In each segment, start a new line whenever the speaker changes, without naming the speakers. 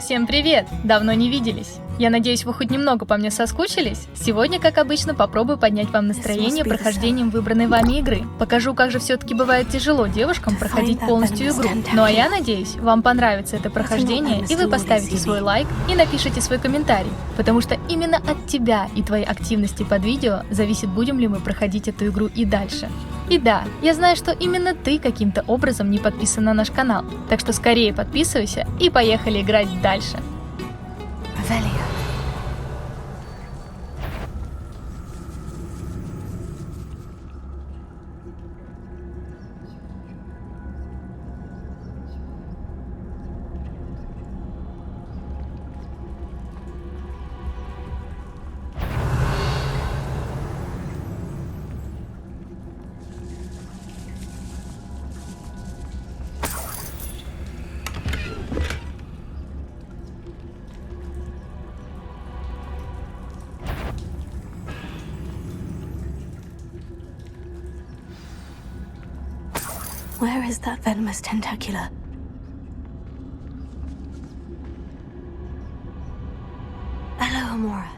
Всем привет! Давно не виделись. Я надеюсь, вы хоть немного по мне соскучились? Сегодня, как обычно, попробую поднять вам настроение прохождением выбранной вами игры. Покажу, как же все-таки бывает тяжело девушкам проходить полностью игру. Ну а я надеюсь, вам понравится это прохождение, и вы поставите свой лайк и напишите свой комментарий. Потому что именно от тебя и твоей активности под видео зависит, будем ли мы проходить эту игру и дальше. И да, я знаю, что именно ты каким-то образом не подписан на наш канал. Так что скорее подписывайся и поехали играть дальше.
Where is that venomous tentacular? Hello, Amora.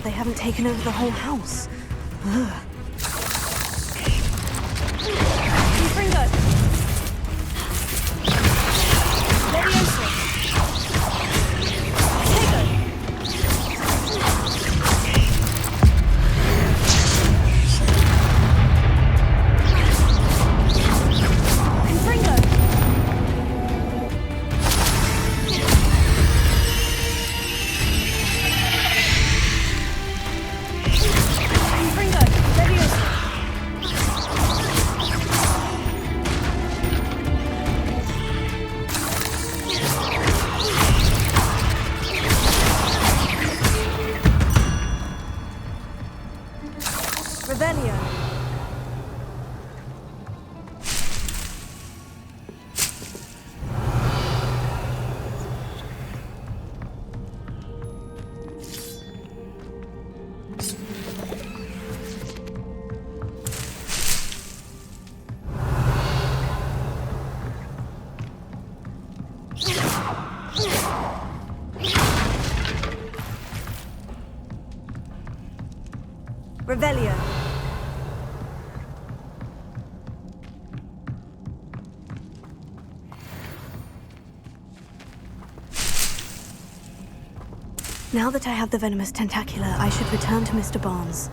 They haven't taken over the whole house. Ugh. Revelio. Now that I have the venomous tentacular, I should return to Mr. Barnes.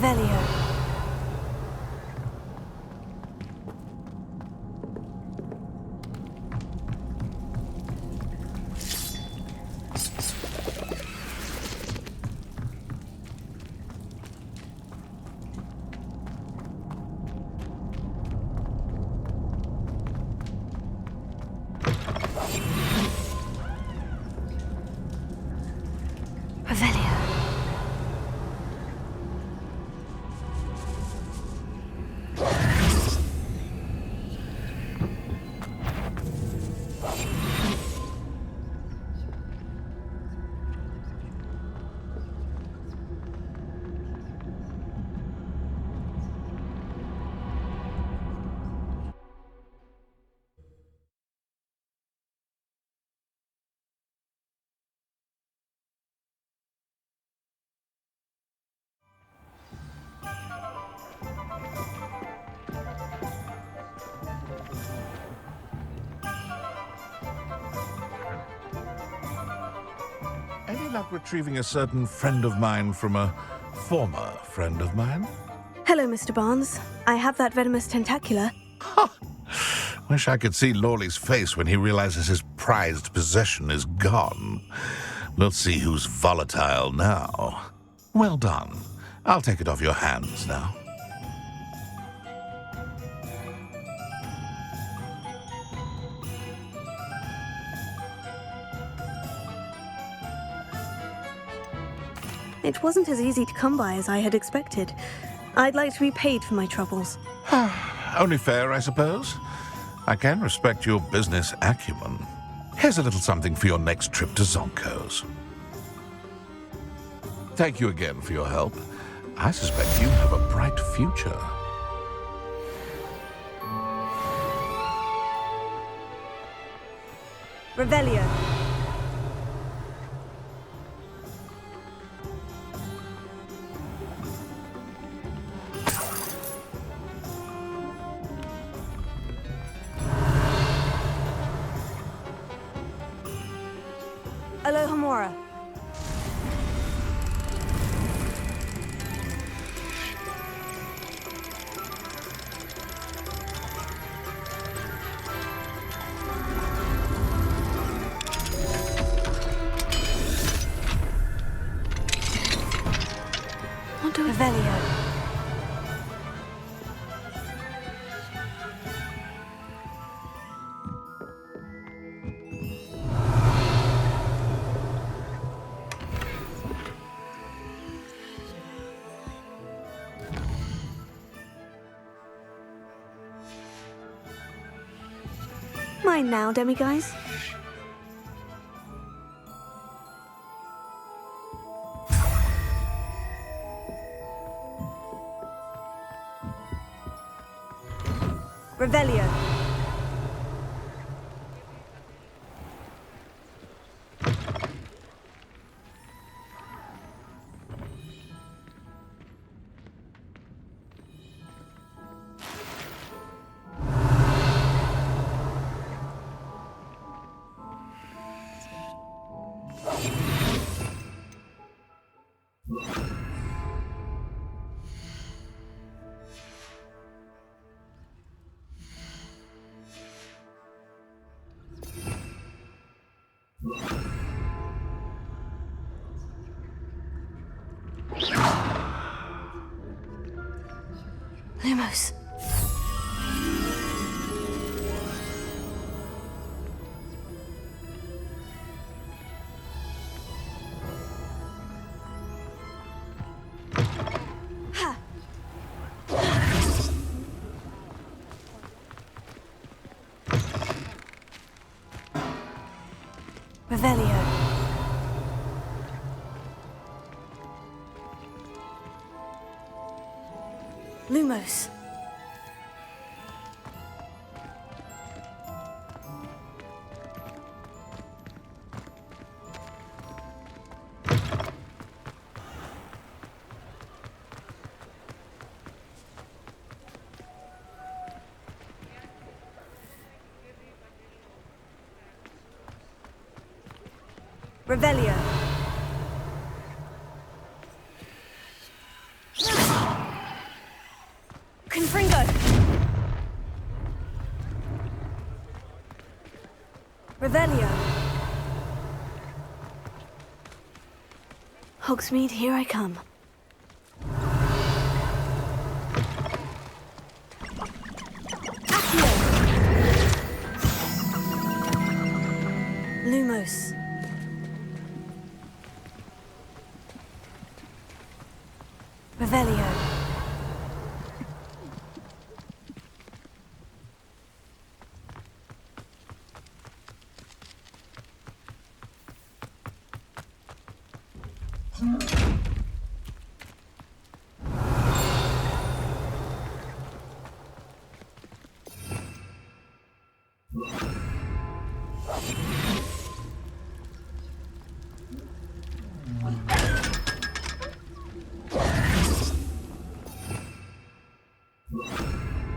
Revelio.
luck retrieving a certain friend of mine from a former friend of mine?
Hello, Mr. Barnes. I have that venomous tentacula.
Wish I could see Lawley's face when he realizes his prized possession is gone. We'll see who's volatile now. Well done. I'll take it off your hands now.
It wasn't as easy to come by as I had expected. I'd like to be paid for my troubles.
Only fair, I suppose. I can respect your business acumen. Here's a little something for your next trip to Zonko's. Thank you again for your help. I suspect you have a bright future.
Revelio. Alohomora. Revelio. Mine now, demiguise. Revelio. Lumos. Ha. Revelio. Lumos. Revelio. Confringo. Revelio. Hogsmeade, here I come. Accio. Lumos. Revelio.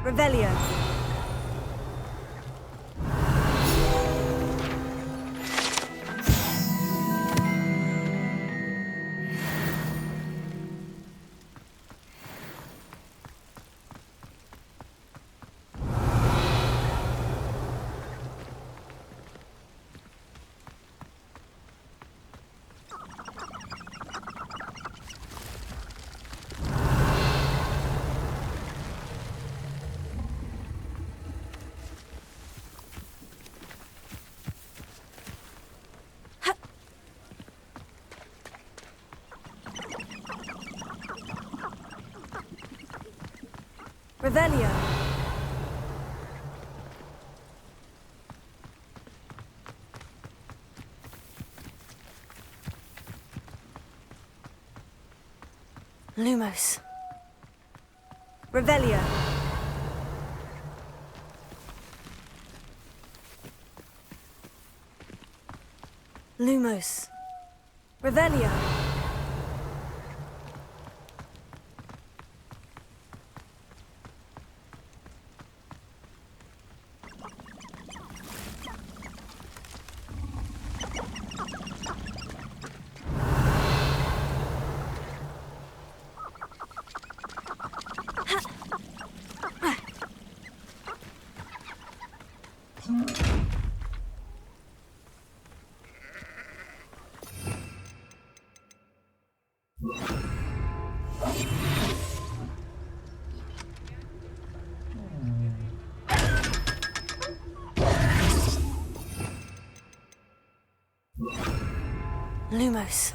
Revelio. Revelio. Lumos. Revelio. Lumos. Revelio. Lumos.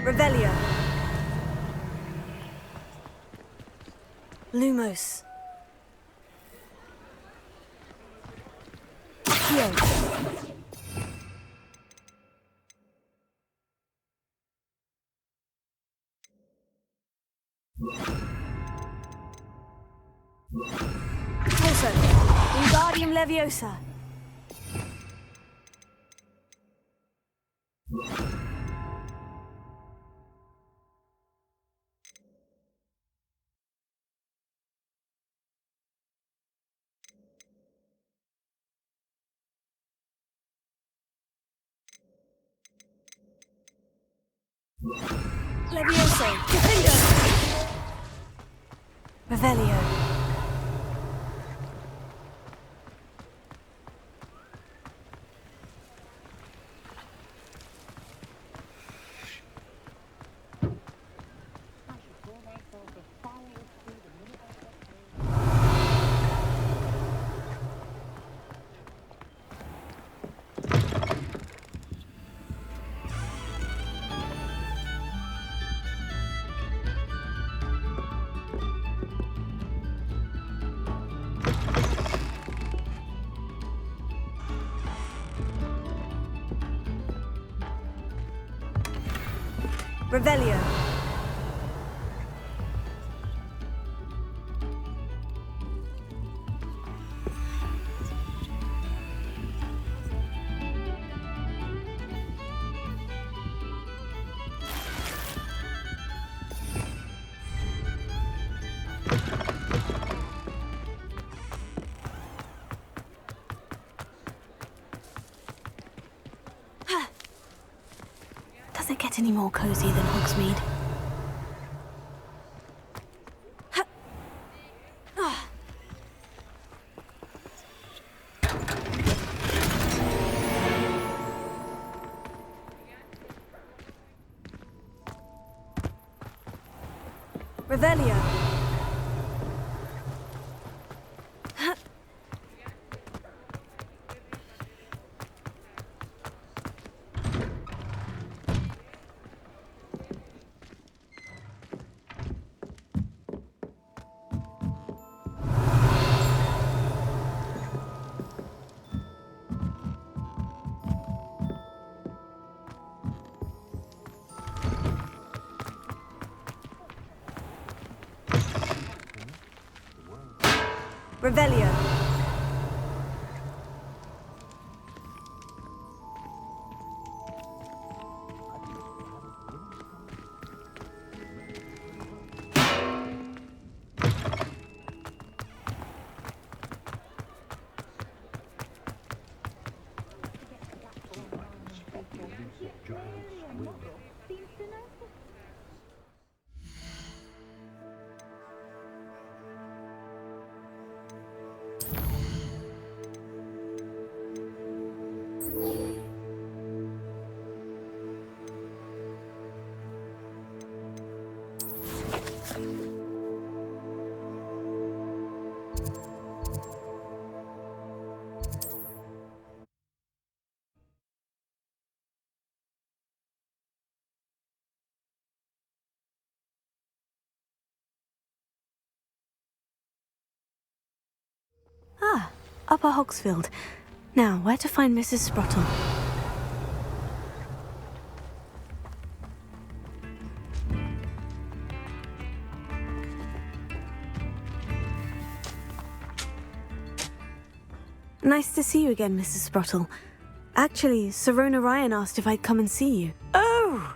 Revelio. Lumos. Also, Wingardium Leviosa. Levioso. Defender. Revelio. Revelio. Does it get any more cozy than Hogsmeade? Revelio. Revelio. Upper Hogsfield. Now, where to find Mrs. Sprottle? Nice to see you again, Mrs. Sprottle. Actually, Sirona Ryan asked if I'd come and see you.
Oh,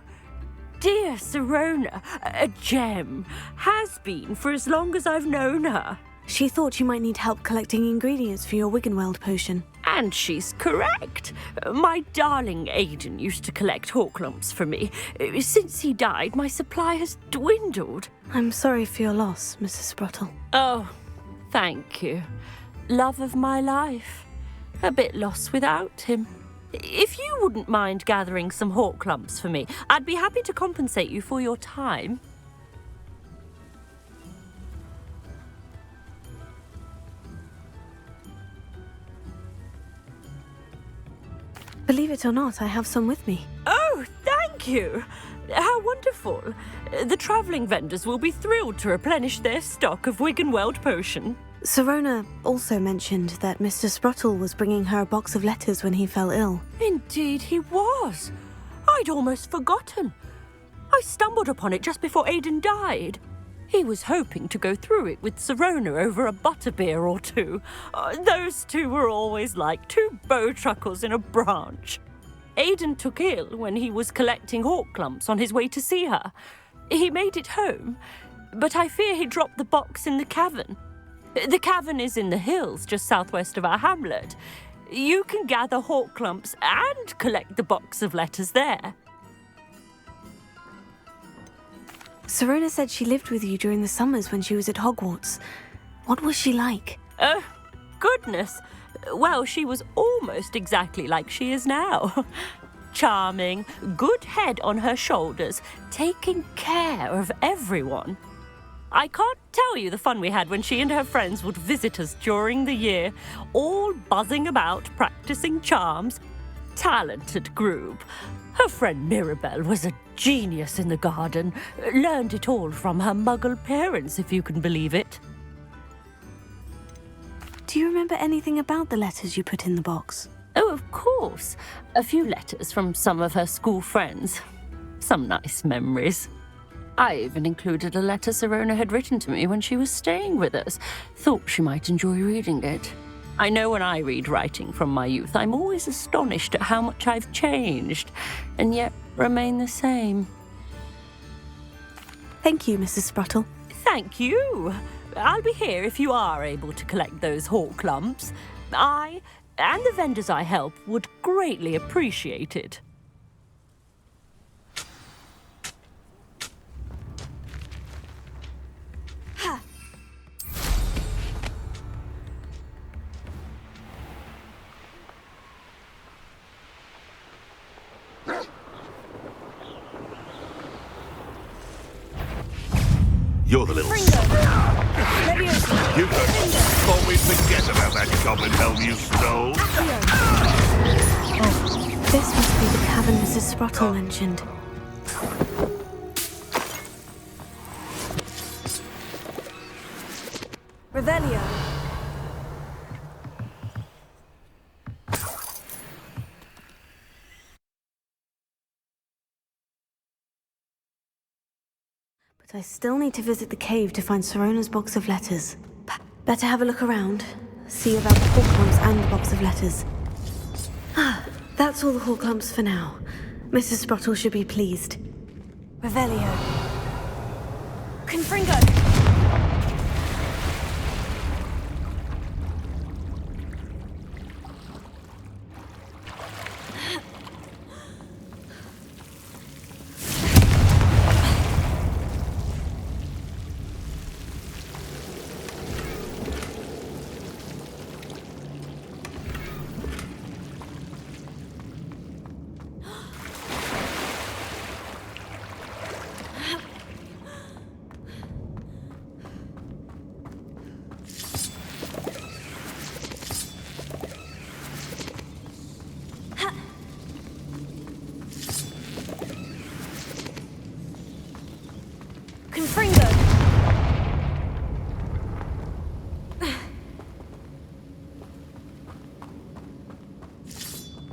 dear Sirona, a gem. Has been for as long as I've known her.
She thought you might need help collecting ingredients for your Wiggenweld potion.
And she's correct. My darling Aidan used to collect Horklumps for me. Since he died, my supply has dwindled.
I'm sorry for your loss, Mrs. Sprottle.
Oh, thank you. Love of my life. A bit lost without him. If you wouldn't mind gathering some Horklumps for me, I'd be happy to compensate you for your time.
Believe it or not, I have some with me.
Oh, thank you. How wonderful. The travelling vendors will be thrilled to replenish their stock of Wiggenweld potion.
Sirona also mentioned that Mr. Sprottle was bringing her a box of letters when he fell ill.
Indeed he was. I'd almost forgotten. I stumbled upon it just before Aidan died. He was hoping to go through it with Sirona over a butterbeer or two. Those two were always like two bowtruckles in a branch. Aidan took ill when he was collecting Horklumps on his way to see her. He made it home, but I fear he dropped the box in the cavern. The cavern is in the hills just southwest of our hamlet. You can gather Horklumps and collect the box of letters there.
Sirona said she lived with you during the summers when she was at Hogwarts. What was she like?
Oh, goodness. Well, she was almost exactly like she is now. Charming, good head on her shoulders, taking care of everyone. I can't tell you the fun we had when she and her friends would visit us during the year, all buzzing about, practicing charms. Talented group. Her friend Mirabelle was a genius in the garden. Learned it all from her muggle parents, if you can believe it.
Do you remember anything about the letters you put in the box?
Oh, of course. A few letters from some of her school friends. Some nice memories. I even included a letter Sirona had written to me when she was staying with us. Thought she might enjoy reading it. I know when I read writing from my youth, I'm always astonished at how much I've changed, and yet remain the same.
Thank you, Mrs. Sprottle.
Thank you. I'll be here if you are able to collect those Horklumps. I, and the vendors I help, would greatly appreciate it.
You're the little You thought we'd forget about that goblin helm you stole?
Oh, this must be the cavern Mrs. Sprottle mentioned. Revelio. But I still need to visit the cave to find Sirona's box of letters. Better have a look around. See about the Horklumps and the box of letters. Ah, that's all the Horklumps for now. Mrs. Sprottle should be pleased. Revelio. Confringo!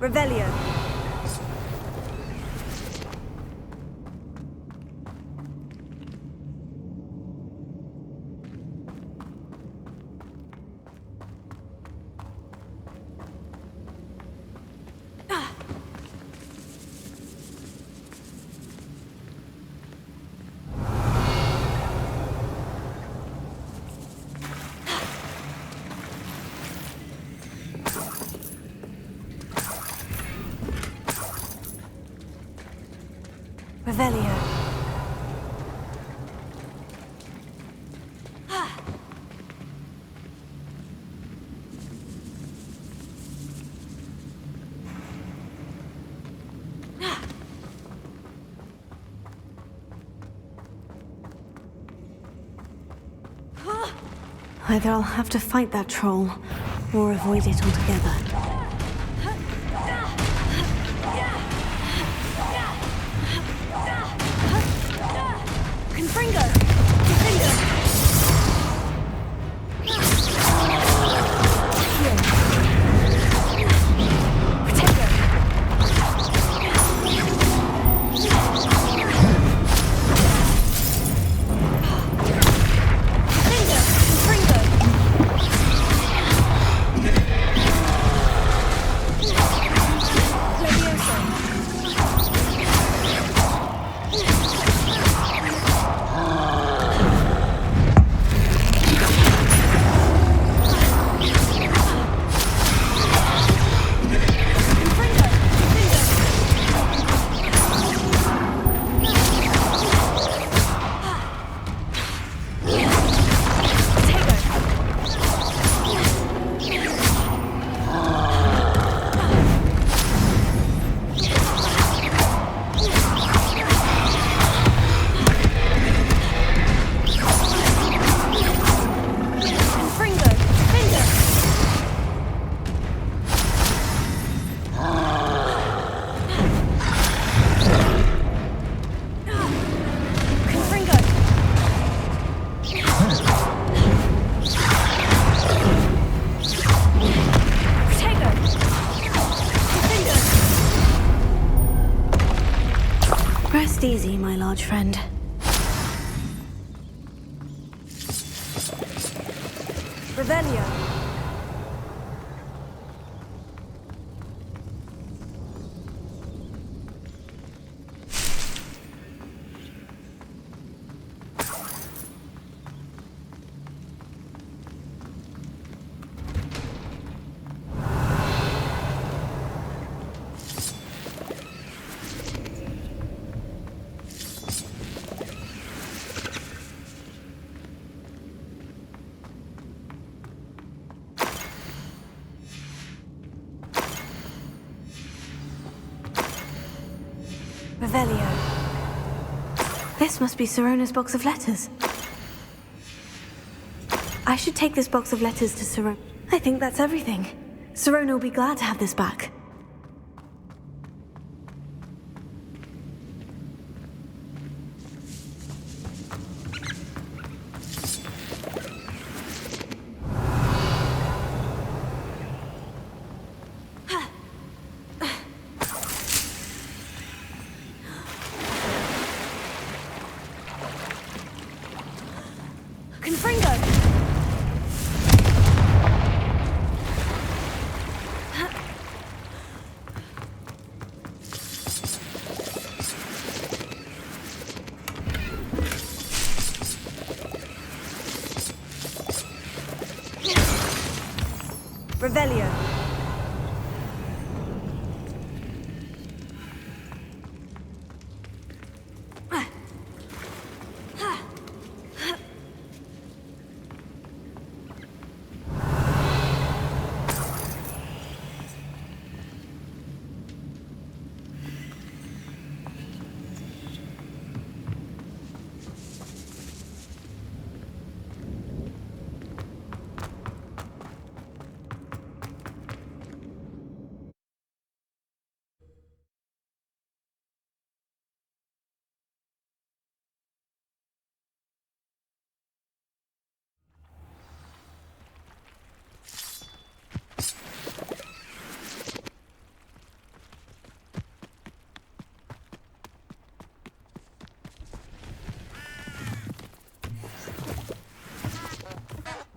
Revelio. Revelio. Either I'll have to fight that troll, or avoid it altogether. Confringo! Confringo! Potato! Confringo! Rest easy, my large friend. Revelio. Revelio. This must be Sirona's box of letters. I should take this box of letters to Sirona. I think that's everything. Sirona will be glad to have this back. Confringo! Revelio.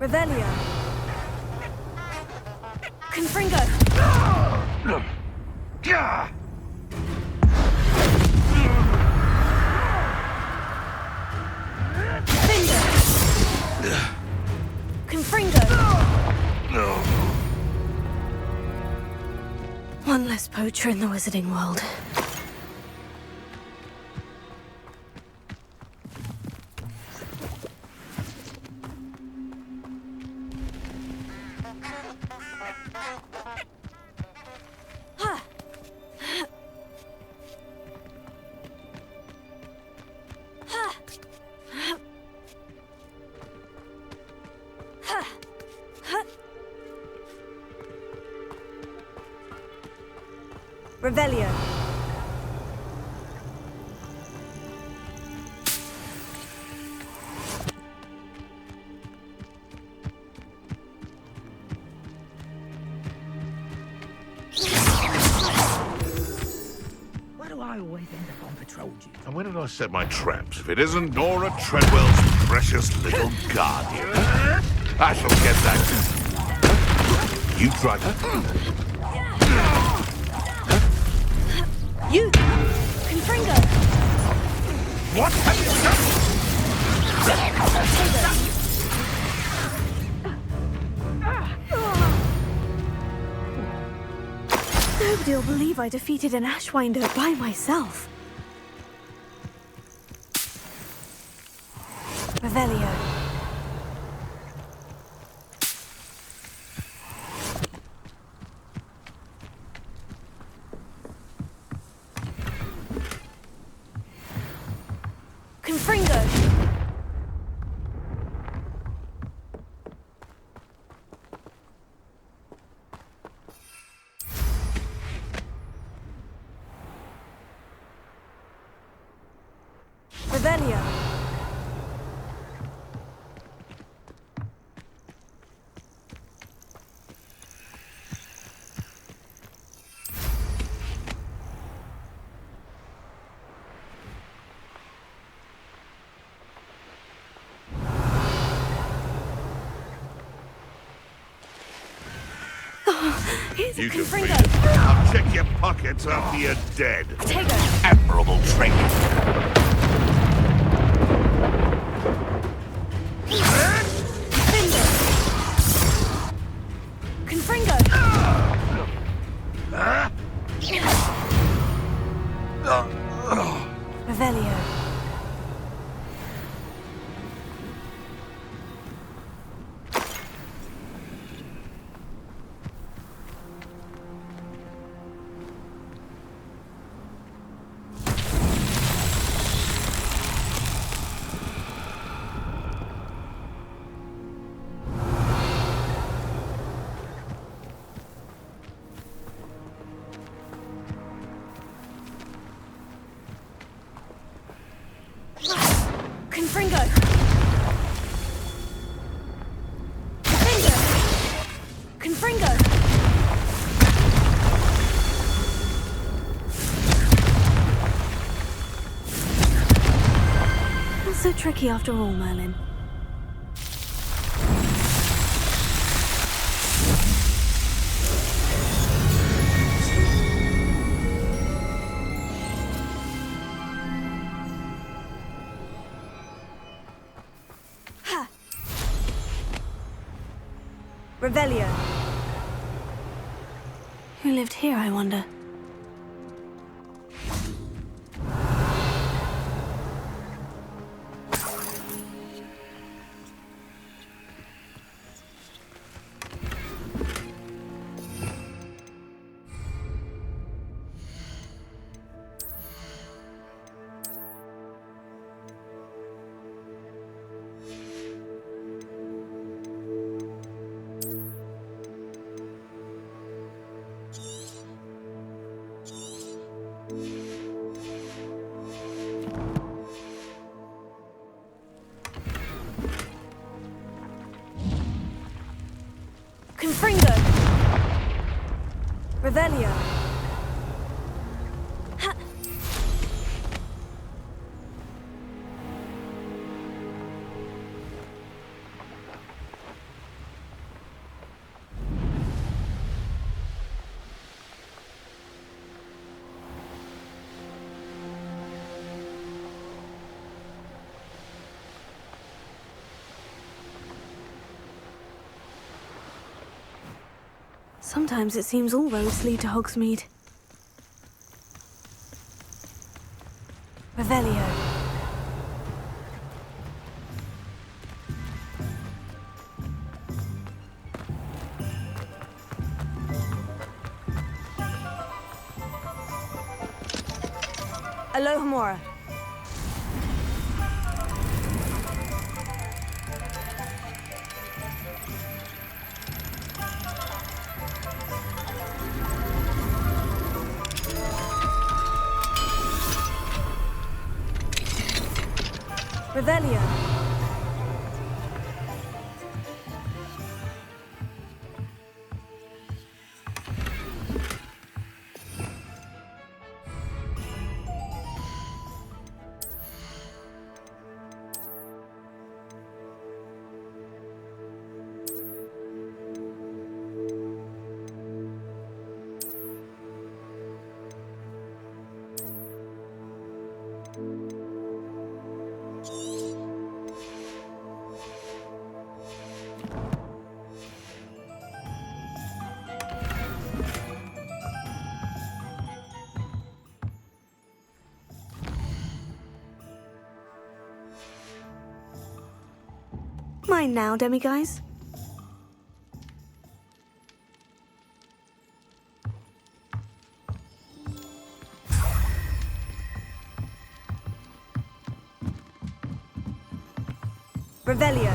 Revelio. Confringo. Finger. Confringo. One less poacher in the wizarding world. Revelio.
Why do I always end up on patrol duty?
And where did I set my traps if it isn't Nora Treadwell's precious little guardian? I shall get that. You try to...
You! Confringo!
What have you done?
Nobody will believe I defeated an Ashwinder by myself. Revelio. Confringo. Revelio. Here's a
You can
Confringo.
beat it. I'll check your pockets after you're dead.
Potato.
Admirable training.
Finger. Confringo. Revelio. Confringo. Finger. Confringo. Not so tricky after all, Merlin. Revelio. Who lived here, I wonder? Confringo. Revelio. Ha. Sometimes it seems all roads lead to Hogsmeade. Revelio. Alohomora. Revelio. Mine now, demiguise. Revelio.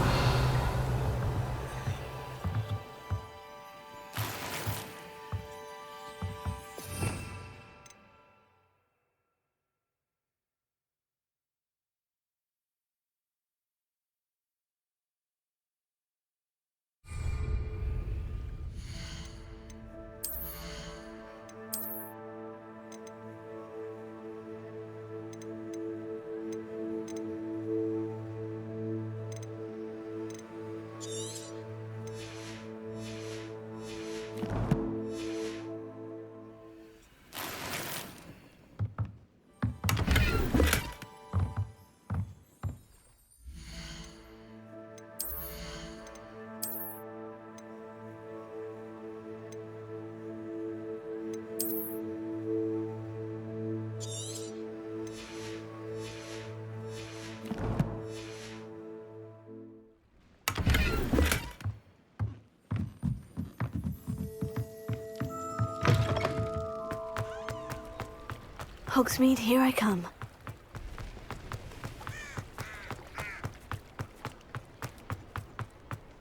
Hogsmeade, here I come.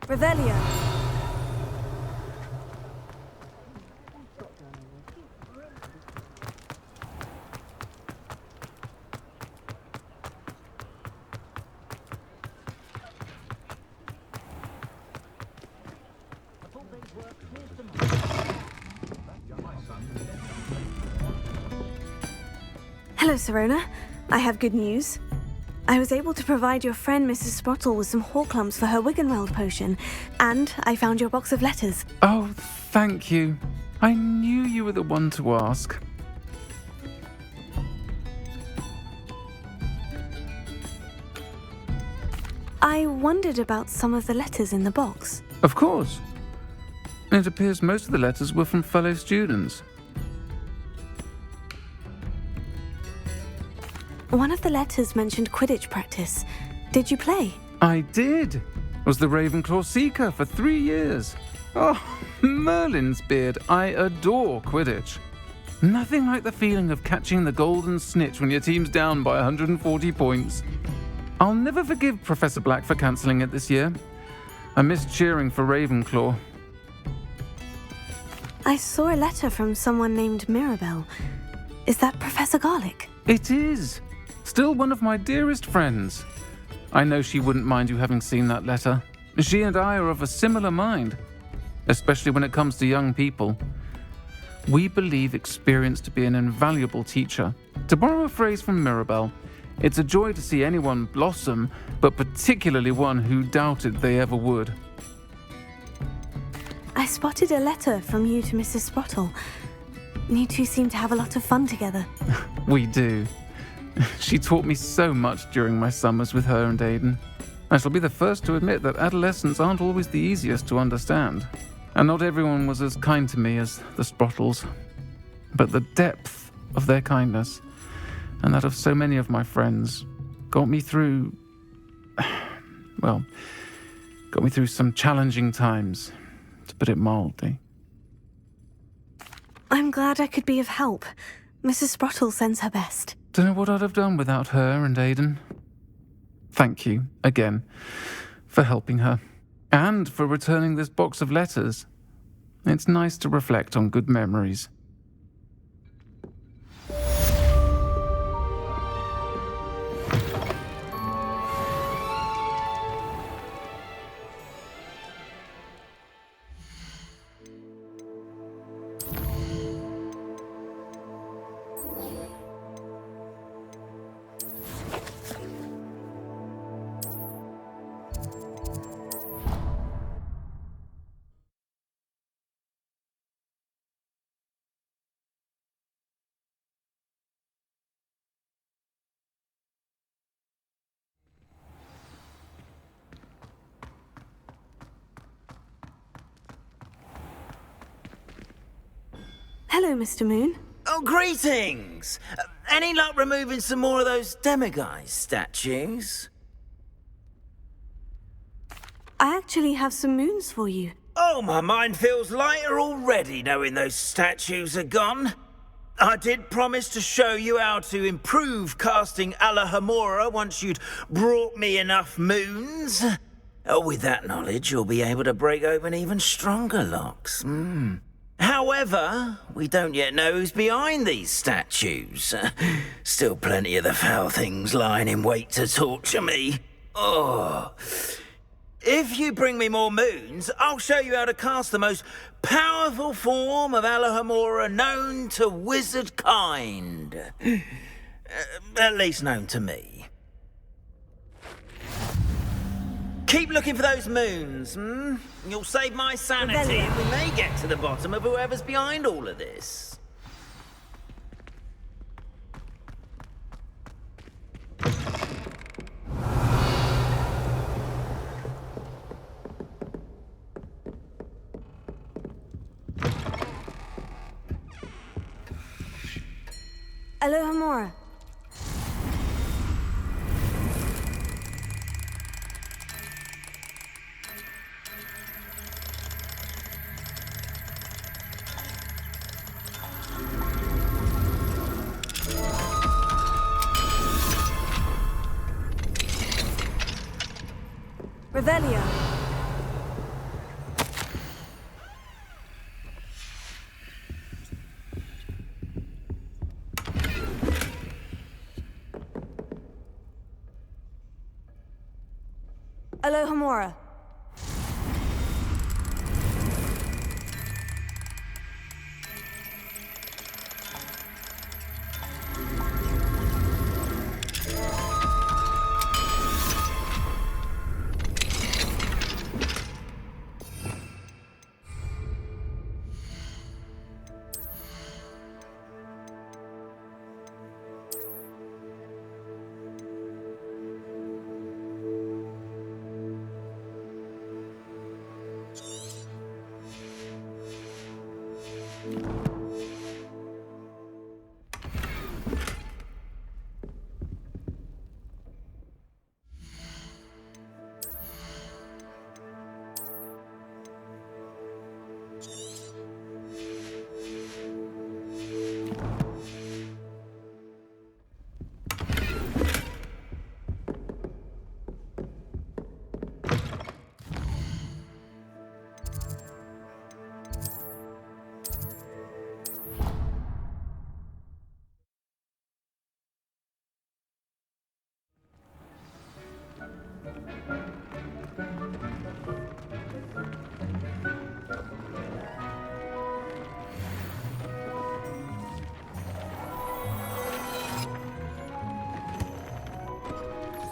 Revelio. Hello, Serona. I have good news. I was able to provide your friend Mrs. Sprottle with some Horcrux for her Wiggenweld potion, and I found your box of letters.
Oh, thank you. I knew you were the one to ask.
I wondered about some of the letters in the box.
Of course. It appears most of the letters were from fellow students.
One of the letters mentioned Quidditch practice. Did you play?
I did. Was the Ravenclaw Seeker for 3 years. Oh, Merlin's beard. I adore Quidditch. Nothing like the feeling of catching the golden snitch when your team's down by 140 points. I'll never forgive Professor Black for cancelling it this year. I missed cheering for Ravenclaw.
I saw a letter from someone named Mirabelle. Is that Professor Garlick?
It is. Still one of my dearest friends. I know she wouldn't mind you having seen that letter. She and I are of a similar mind, especially when it comes to young people. We believe experience to be an invaluable teacher. To borrow a phrase from Mirabelle, it's a joy to see anyone blossom, but particularly one who doubted they ever would.
I spotted a letter from you to Mrs. Sprottle. You two seem to have a lot of fun together.
We do. She taught me so much during my summers with her and Aidan. I shall be the first to admit that adolescents aren't always the easiest to understand. and not everyone was as kind to me as the Sprottles. But the depth of their kindness, and that of so many of my friends, got me through some challenging times, to put it mildly.
I'm glad I could be of help. Mrs. Sprottle sends her best.
Don't know what I'd have done without her and Aidan. Thank you, again, for helping her, and for returning this box of letters. It's nice to reflect on good memories.
Hello, Mr. Moon.
Oh, greetings! Any luck removing some more of those demiguise statues?
I actually have some moons for you.
Oh, my mind feels lighter already knowing those statues are gone. I did promise to show you how to improve casting Alohomora once you'd brought me enough moons. Oh, with that knowledge, you'll be able to break open even stronger locks. However, we don't yet know who's behind these statues. Still plenty of the foul things lying in wait to torture me. Oh. If you bring me more moons, I'll show you how to cast the most powerful form of Alohomora known to wizard kind. At least known to me. Keep looking for those moons, You'll save my sanity, and we may get to the bottom of whoever's behind all of this.
Alohomora. Revelio. Alohomora.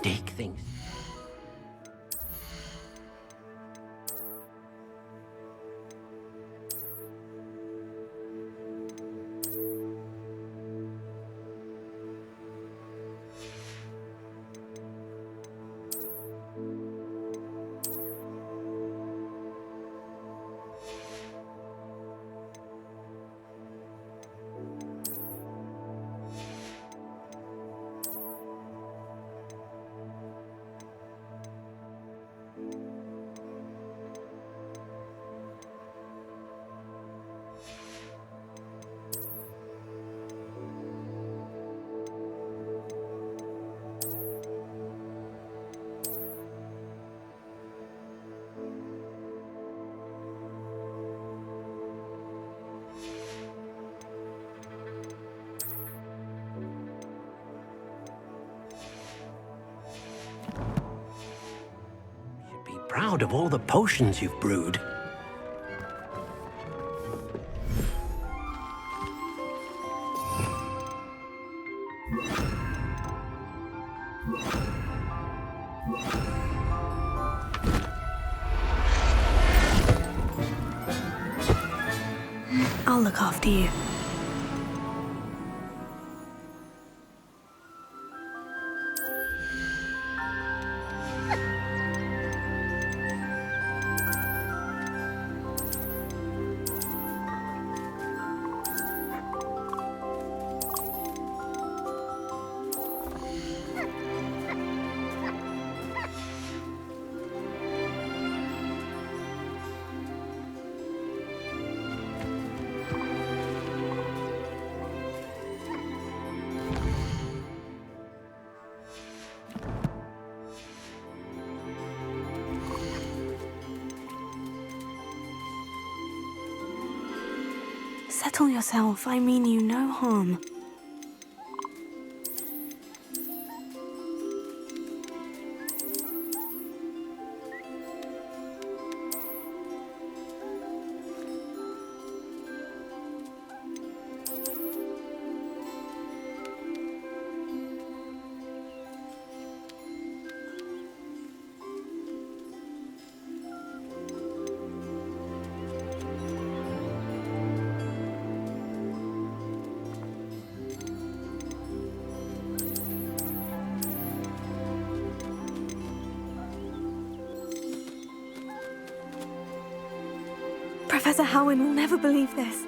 Dig things.
proud of all the potions you've brewed.
I'll look after you. Settle yourself. I mean you no harm. Professor Howin will never believe this.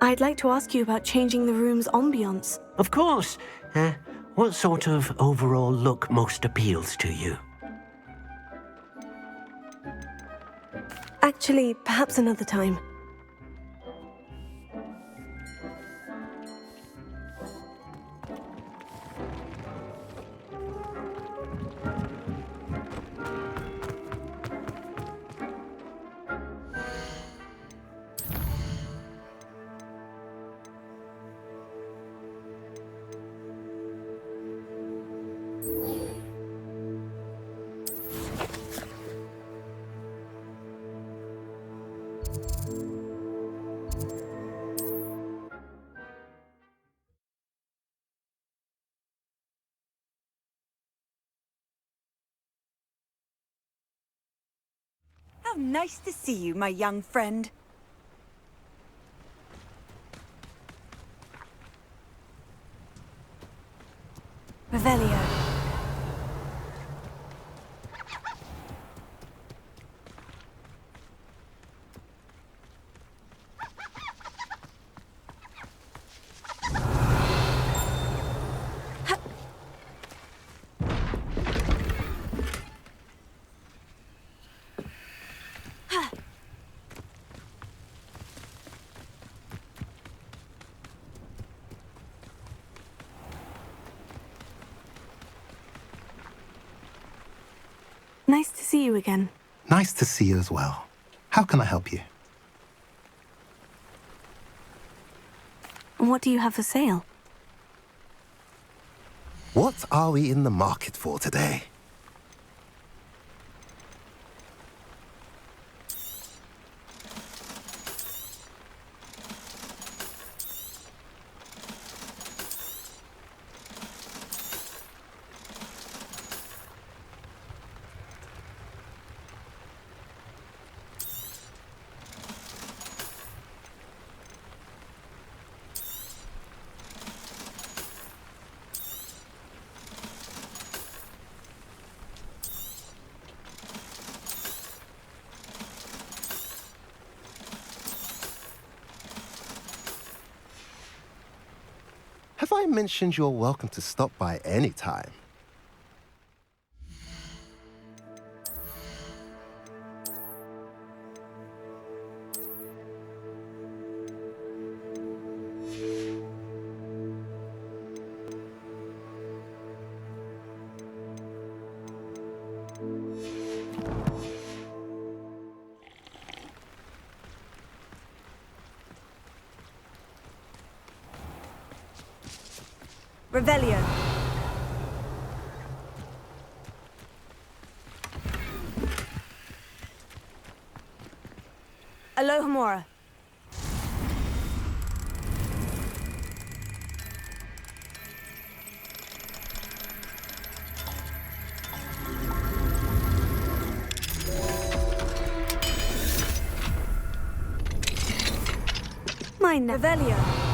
I'd like to ask you about changing the room's ambience.
Of course. What sort of overall look most appeals to you?
Actually, perhaps another time.
How nice to see you, my young friend.
Revelio. Nice to see you again.
Nice to see you as well. How can I help you?
What do you have for sale?
What are we in the market for today? Have I mentioned you're welcome to stop by any time?
Revelio. Alohomora.
Mine now.
Revelio.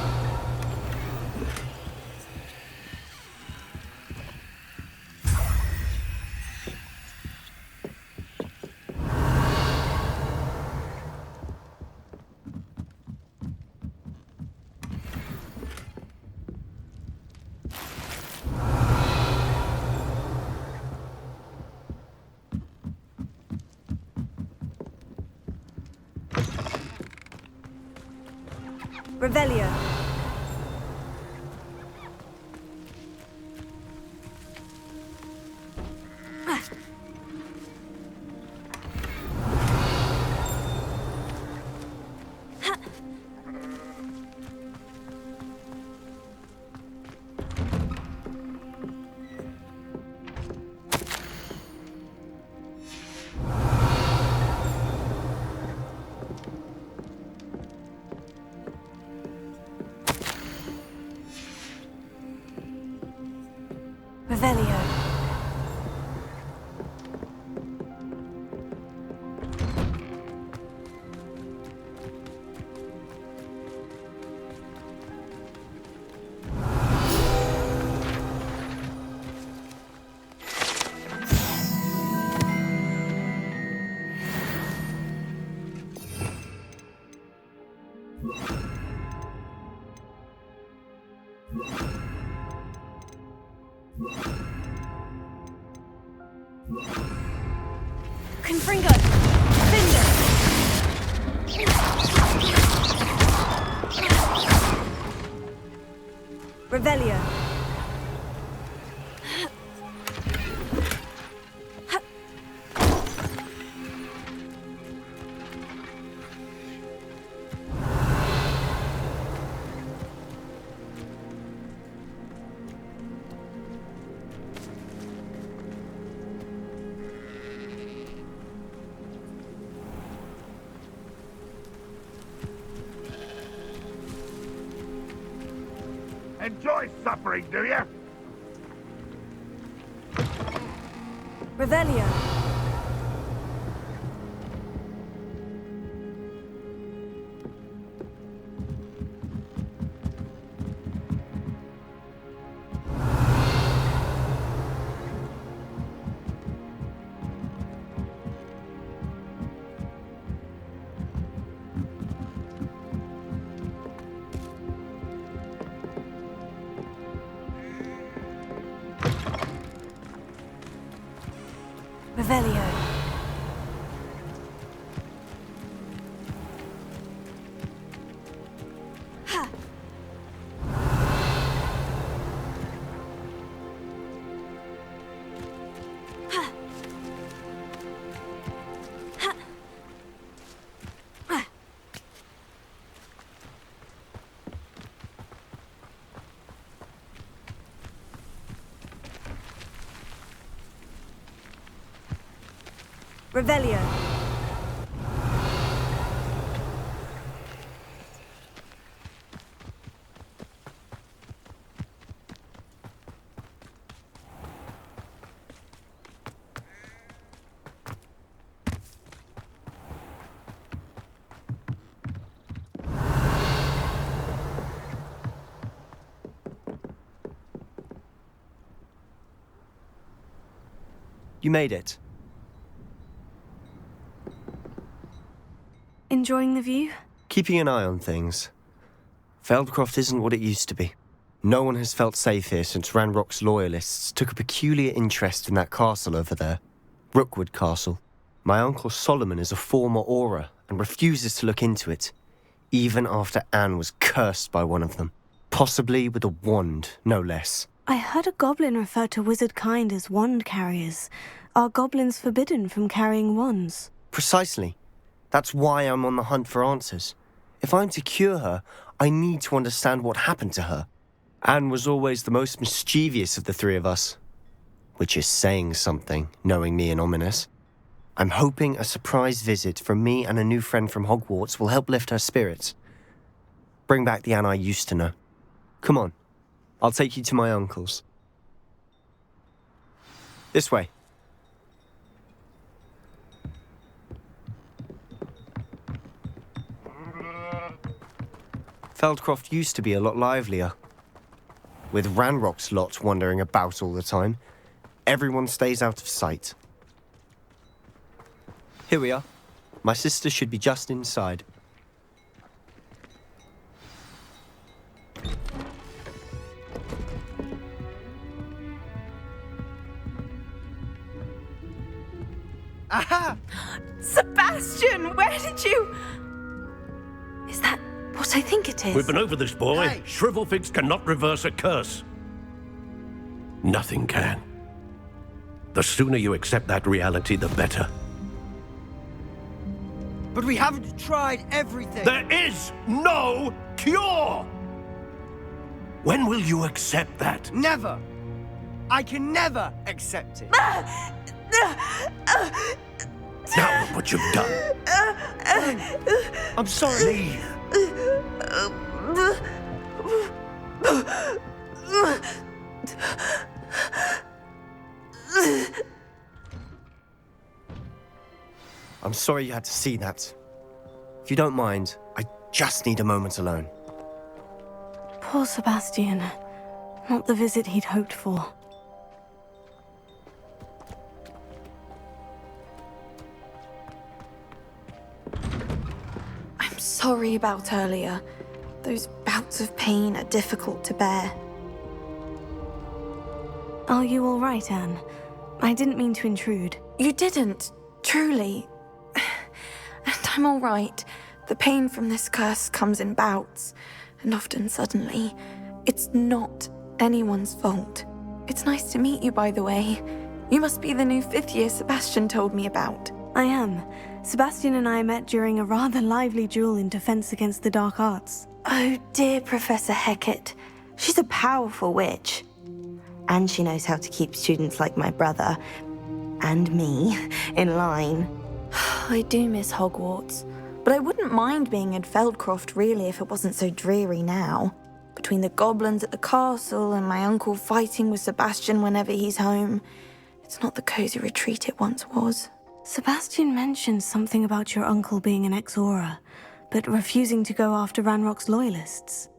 Revelio.
Revelio. Confringo! Finder! Revelio!
Enjoy suffering, do you?
Revelio! Revelio. Ha. Ha. Ha. Ah. Revelio.
You made it.
Enjoying the view?
Keeping an eye on things. Feldcroft isn't what it used to be. No one has felt safe here since Ranrock's loyalists took a peculiar interest in that castle over there. Rookwood Castle. My uncle Solomon is a former Auror and refuses to look into it, even after Anne was cursed by one of them. Possibly with a wand, no less.
I heard a goblin refer to wizard kind as wand carriers. Are goblins forbidden from carrying wands?
Precisely. That's why I'm on the hunt for answers. If I'm to cure her, I need to understand what happened to her. Anne was always the most mischievous of the three of us. Which is saying something, knowing me and Ominous. I'm hoping a surprise visit from me and a new friend from Hogwarts will help lift her spirits. Bring back the Anne I used to know. Come on. I'll take you to my uncle's. This way. Feldcroft used to be a lot livelier. With Ranrock's lot wandering about all the time, everyone stays out of sight. Here we are. My sister should be just inside.
Aha! Sebastian, where did you...
Is that what I think it is?
We've been over this, boy.
Hey.
Shrivelfigs cannot reverse a curse. Nothing can. The sooner you accept that reality, the better.
But we haven't tried everything.
There is no cure! When will you accept that?
Never. I can never accept it.
Now look what you've done.
I'm sorry.
Leave.
I'm sorry you had to see that. If you don't mind, I just need a moment alone.
Poor Sebastian. Not the visit he'd hoped for.
I'm sorry about earlier. Those bouts of pain are difficult to bear.
Are you all right, Anne? I didn't mean to intrude.
You didn't, truly. And I'm all right. The pain from this curse comes in bouts, and often suddenly. It's not anyone's fault. It's nice to meet you, by the way. You must be the new 5th year Sebastian told me about.
I am. Sebastian and I met during a rather lively duel in defense against the dark arts.
Oh, dear Professor Hecat. She's a powerful witch. And she knows how to keep students like my brother, and me, in line. I do miss Hogwarts, but I wouldn't mind being in Feldcroft really if it wasn't so dreary now. Between the goblins at the castle and my uncle fighting with Sebastian whenever he's home, it's not the cozy retreat it once was.
Sebastian mentioned something about your uncle being an ex-Auror, but refusing to go after Ranrock's loyalists.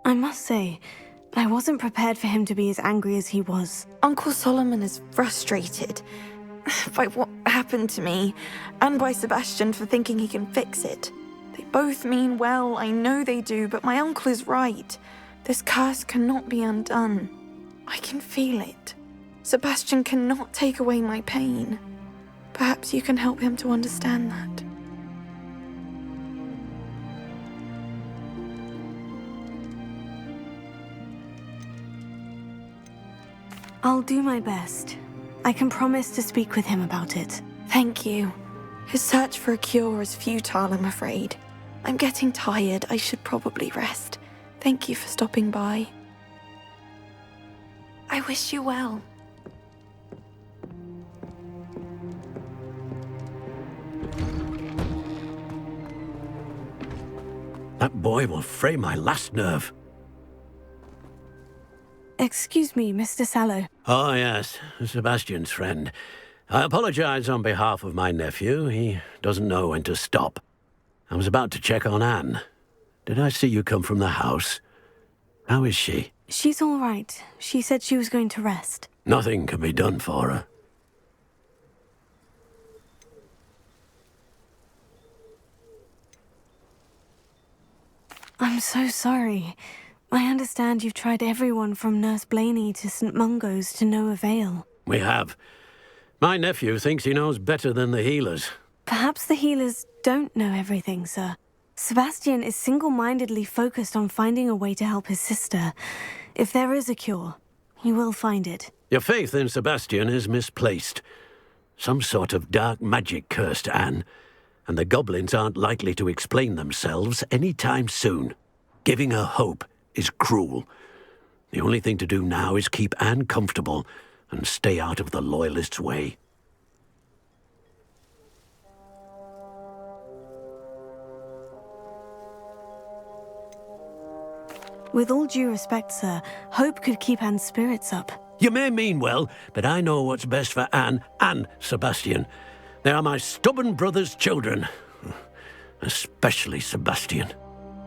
I must say, I wasn't prepared for him to be as angry as he was.
Uncle Solomon is frustrated by what happened to me, and by Sebastian for thinking he can fix it. They both mean well, I know they do, but my uncle is right. This curse cannot be undone. I can feel it. Sebastian cannot take away my pain. Perhaps you can help him to understand that.
I'll do my best. I can promise to speak with him about it.
Thank you. His search for a cure is futile, I'm afraid. I'm getting tired. I should probably rest. Thank you for stopping by. I wish you well.
That boy will fray my last nerve.
Excuse me, Mr. Sallow.
Oh, yes, Sebastian's friend. I apologize on behalf of my nephew. He doesn't know when to stop. I was about to check on Anne. Did I see you come from the house? How is she?
She's all right. She said she was going to rest.
Nothing can be done for her.
I'm so sorry. I understand you've tried everyone from Nurse Blaney to St. Mungo's to no avail.
We have. My nephew thinks he knows better than the healers.
Perhaps the healers don't know everything, sir. Sebastian is single-mindedly focused on finding a way to help his sister. If there is a cure, he will find it.
Your faith in Sebastian is misplaced. Some sort of dark magic cursed Anne, and the goblins aren't likely to explain themselves any time soon. Giving her hope is cruel. The only thing to do now is keep Anne comfortable and stay out of the Loyalists' way.
With all due respect, sir, hope could keep Anne's spirits up.
You may mean well, but I know what's best for Anne and Sebastian. They are my stubborn brother's children. Especially Sebastian.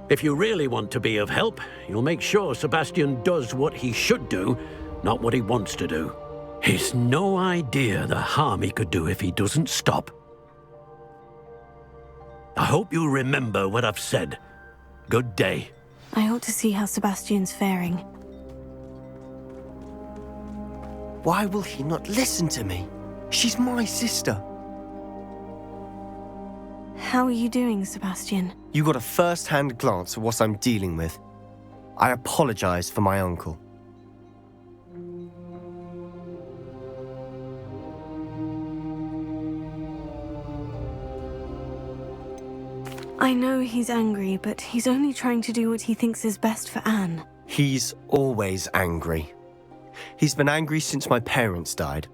If you really want to be of help, you'll make sure Sebastian does what he should do, not what he wants to do. He's no idea the harm he could do if he doesn't stop. I hope you remember what I've said. Good day.
I ought to see how Sebastian's faring.
Why will he not listen to me? She's my sister.
How are you doing, Sebastian?
You got a first-hand glance at what I'm dealing with. I apologize for my uncle.
I know he's angry, but he's only trying to do what he thinks is best for Anne.
He's always angry. He's been angry since my parents died.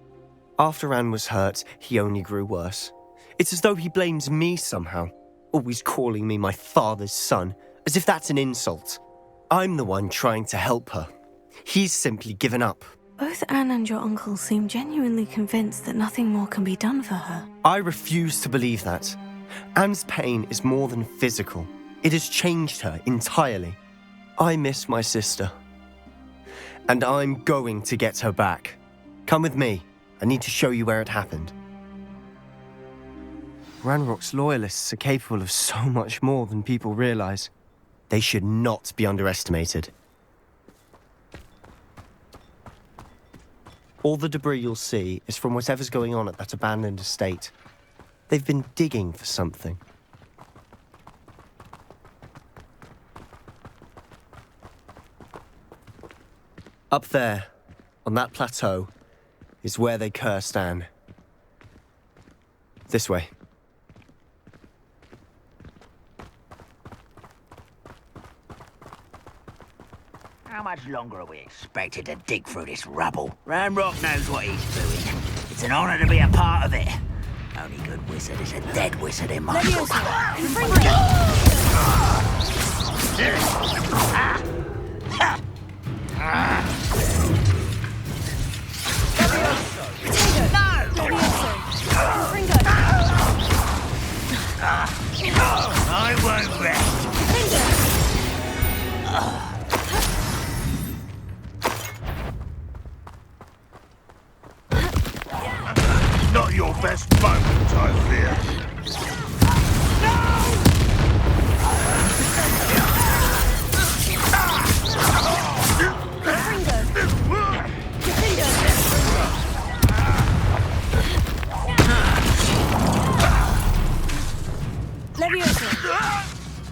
After Anne was hurt, he only grew worse. It's as though he blames me somehow, always calling me my father's son, as if that's an insult. I'm the one trying to help her. He's simply given up.
Both Anne and your uncle seem genuinely convinced that nothing more can be done for her.
I refuse to believe that. Anne's pain is more than physical. It has changed her entirely. I miss my sister. And I'm going to get her back. Come with me. I need to show you where it happened. Ranrock's loyalists are capable of so much more than people realize. They should not be underestimated. All the debris you'll see is from whatever's going on at that abandoned estate. They've been digging for something. Up there, on that plateau, is where they cursed Anne. This way.
How much longer are we expected to dig through this rubble? Ramrock knows what he's doing. It's an honor to be a part of it. Only good wizard is a dead wizard in my book. I won't rest.
Not your best moment, I fear.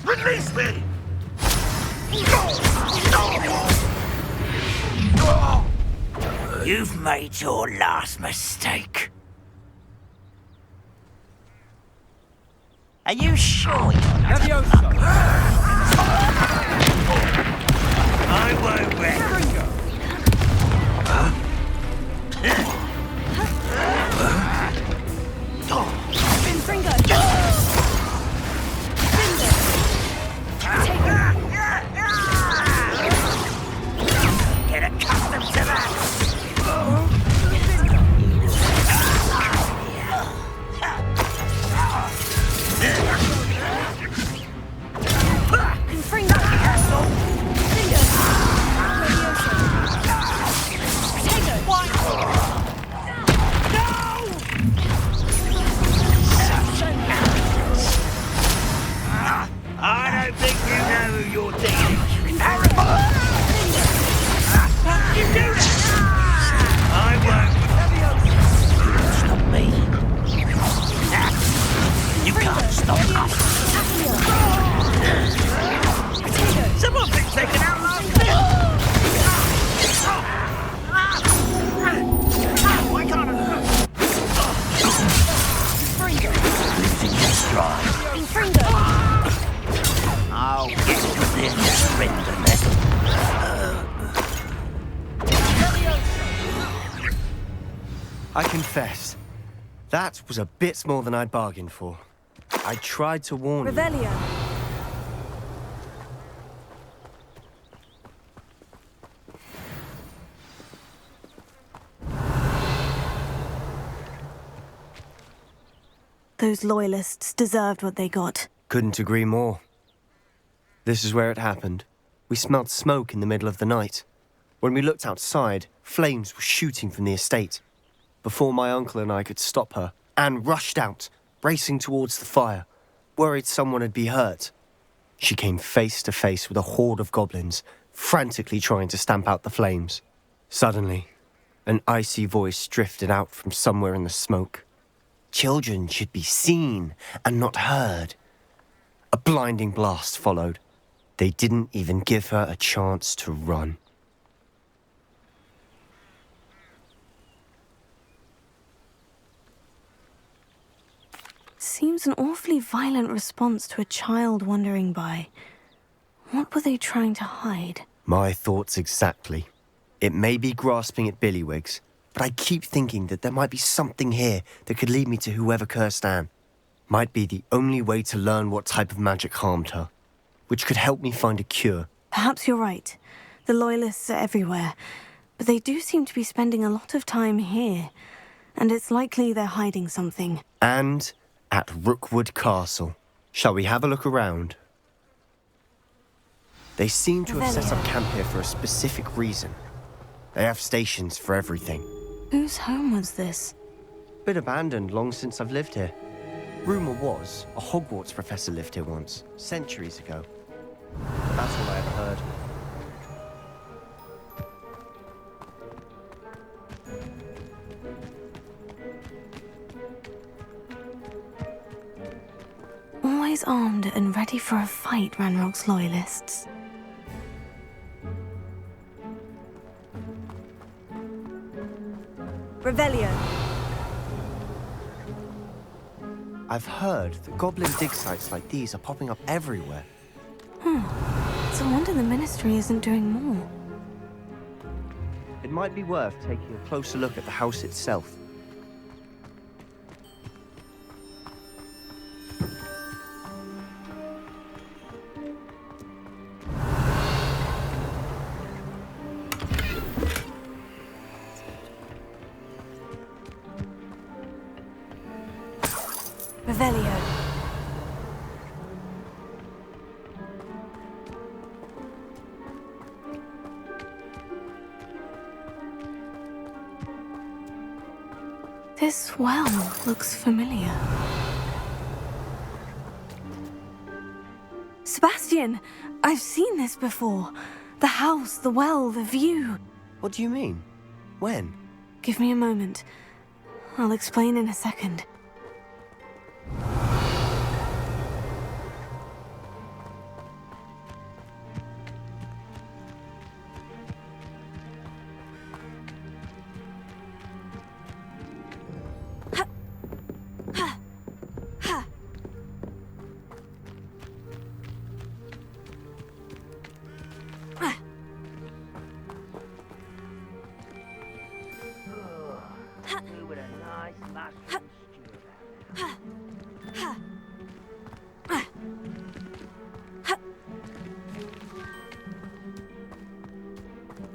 Release me! You've made your last mistake. Are you sure you're not I won't rest. Get accustomed to that. I don't think you know who you're dealing with. You do that! I won't. Stop me. You can't stop us. Someone's been taken out last week. Why can't I? Losing your stride. I'll get you this surrender medal.
I confess, that was a bit more than I'd bargained for. I tried to warn you.
Revelio. Those loyalists deserved what they got.
Couldn't agree more. This is where it happened. We smelled smoke in the middle of the night. When we looked outside, flames were shooting from the estate. Before my uncle and I could stop her, Anne rushed out, racing towards the fire, worried someone had been hurt. She came face to face with a horde of goblins, frantically trying to stamp out the flames. Suddenly, an icy voice drifted out from somewhere in the smoke. Children should be seen and not heard. A blinding blast followed. They didn't even give her a chance to run.
Seems an awfully violent response to a child wandering by. What were they trying to hide?
My thoughts exactly. It may be grasping at billywhigs, but I keep thinking that there might be something here that could lead me to whoever cursed Anne. Might be the only way to learn what type of magic harmed her, which could help me find a cure.
Perhaps you're right. The Loyalists are everywhere, but they do seem to be spending a lot of time here, and it's likely they're hiding something.
And at Rookwood Castle. Shall we have a look around? They seem to have set up camp here for a specific reason. They have stations for everything.
Whose home was this?
Been abandoned long since I've lived here. Rumour was a Hogwarts professor lived here once, centuries ago. But that's all I ever heard.
always armed and ready for a fight, Ranrock's loyalists. Revelio.
I've heard that goblin dig sites like these are popping up everywhere.
It's a wonder the Ministry isn't doing more.
It might be worth taking a closer look at the house itself.
Revelio. This well looks familiar. Sebastian! I've seen this before. The house, the well, the view.
What do you mean? When?
Give me a moment. I'll explain in a second.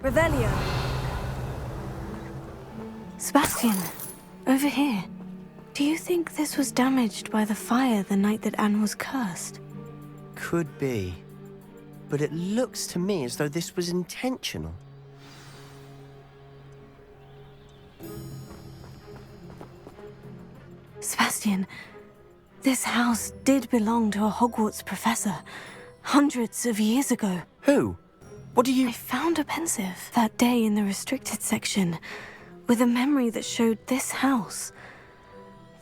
Revelio. Sebastian, over here. Do you think this was damaged by the fire the night that Anne was cursed?
Could be. But it looks to me as though this was intentional.
Sebastian, this house did belong to a Hogwarts professor hundreds of years ago.
Who? What do you...
I found a pensive that day in the restricted section with a memory that showed this house.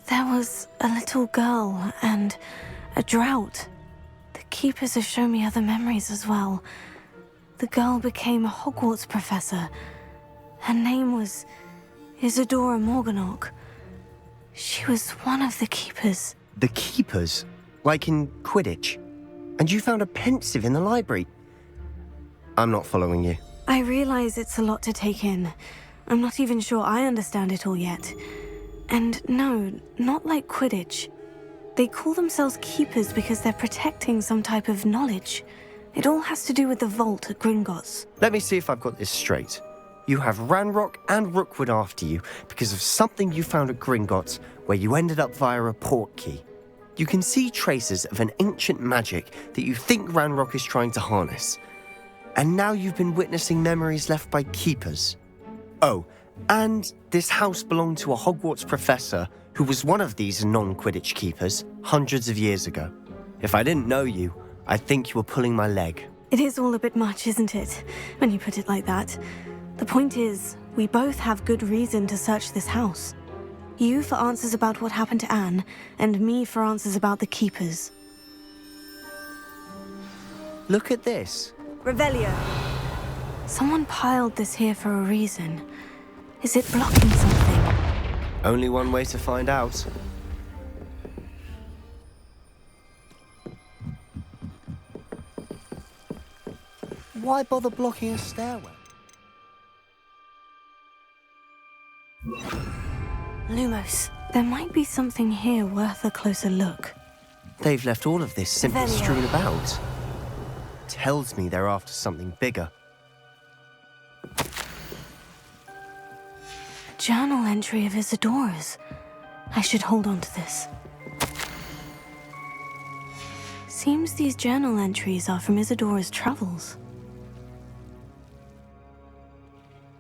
There was a little girl and a drought. The keepers have shown me other memories as well. The girl became a Hogwarts professor. Her name was Isadora Morganach. She was one of the keepers.
The keepers? Like in Quidditch? And you found a pensive in the library? I'm not following you.
I realize it's a lot to take in. I'm not even sure I understand it all yet. And no, not like Quidditch. They call themselves keepers because they're protecting some type of knowledge. It all has to do with the vault at Gringotts.
Let me see if I've got this straight. You have Ranrock and Rookwood after you because of something you found at Gringotts where you ended up via a port key. You can see traces of an ancient magic that you think Ranrock is trying to harness. And now you've been witnessing memories left by keepers. Oh, and this house belonged to a Hogwarts professor who was one of these non-Quidditch keepers hundreds of years ago. If I didn't know you, I'd think you were pulling my leg.
It is all a bit much, isn't it, when you put it like that? The point is, we both have good reason to search this house. You for answers about what happened to Anne, and me for answers about the keepers.
Look at this.
Revelio. Someone piled this here for a reason. Is it blocking something?
Only one way to find out. Why bother blocking a stairwell?
Lumos, there might be something here worth a closer look.
They've left all of this simply
Revelio.
strewn about. Tells me they're after something bigger.
A journal entry of Isadora's. I should hold on to this. Seems these journal entries are from Isadora's travels.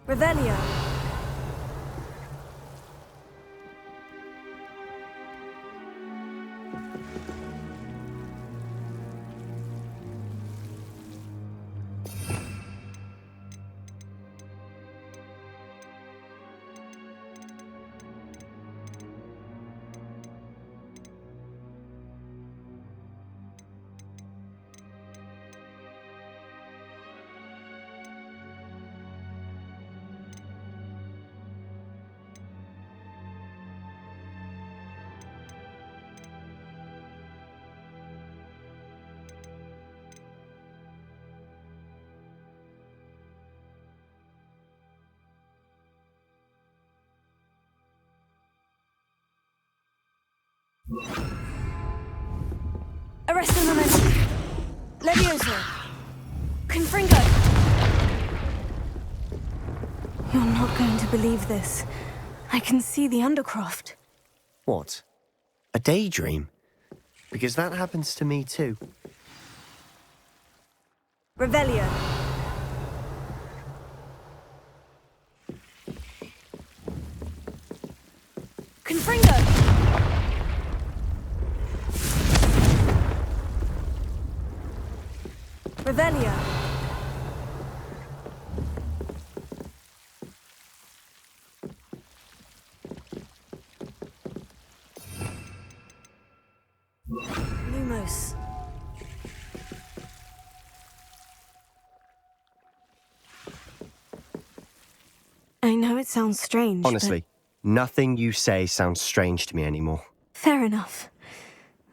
Revelio. Arresting momentum. Levioso. Confringo. You're not going to believe this. I can see the Undercroft.
What? A daydream? Because that happens to me too.
Revelio. Confringo. Revelio. Lumos. I know it sounds strange,
Honestly, nothing you say sounds strange to me anymore.
Fair enough.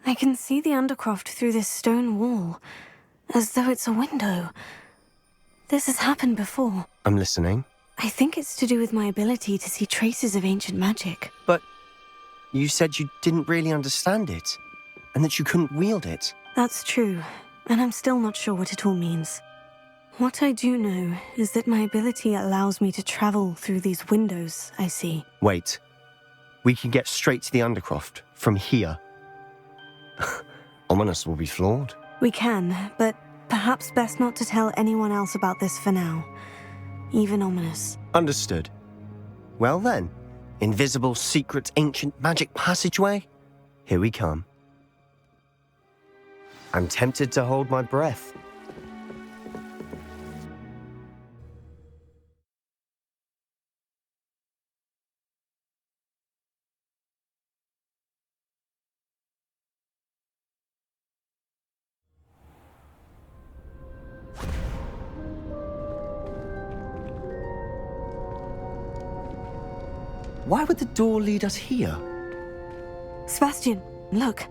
I can see the Undercroft through this stone wall, as though it's a window. This has happened before.
I'm listening.
I think it's to do with my ability to see traces of ancient magic.
But you said you didn't really understand it, and that you couldn't wield it.
That's true, and I'm still not sure what it all means. What I do know is that my ability allows me to travel through these windows I see.
Wait. We can get straight to the Undercroft from here. Ominous will be flawed.
We can, but perhaps best not to tell anyone else about this for now. Even Ominous.
Understood. Well then, invisible, secret, ancient magic passageway? Here we come. I'm tempted to hold my breath. Why would the door lead us here?
Sebastian, look.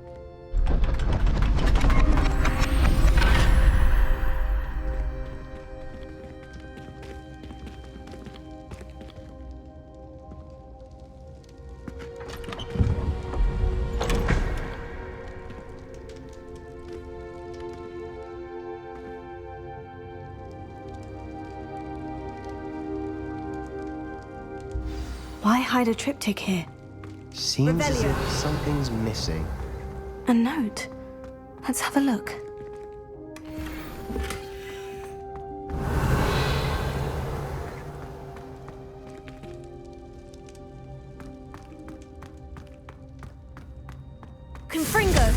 Why hide a triptych here?
Seems as if something's missing.
A note. Let's have a look. Confringo!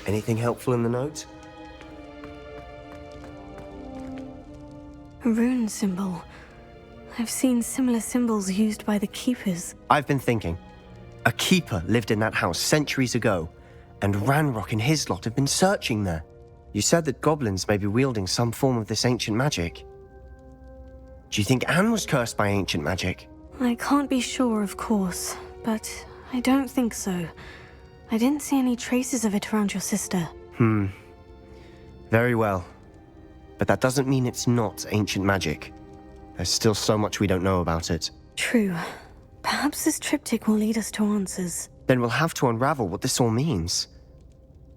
Anything helpful in the note?
A rune symbol. I've seen similar symbols used by the keepers.
I've been thinking. A keeper lived in that house centuries ago, and Ranrock and his lot have been searching there. You said that goblins may be wielding some form of this ancient magic. Do you think Anne was cursed by ancient magic?
I can't be sure, of course, but I don't think so. I didn't see any traces of it around your sister.
Very well. But that doesn't mean it's not ancient magic. There's still so much we don't know about it.
True. Perhaps this triptych will lead us to answers.
Then we'll have to unravel what this all means.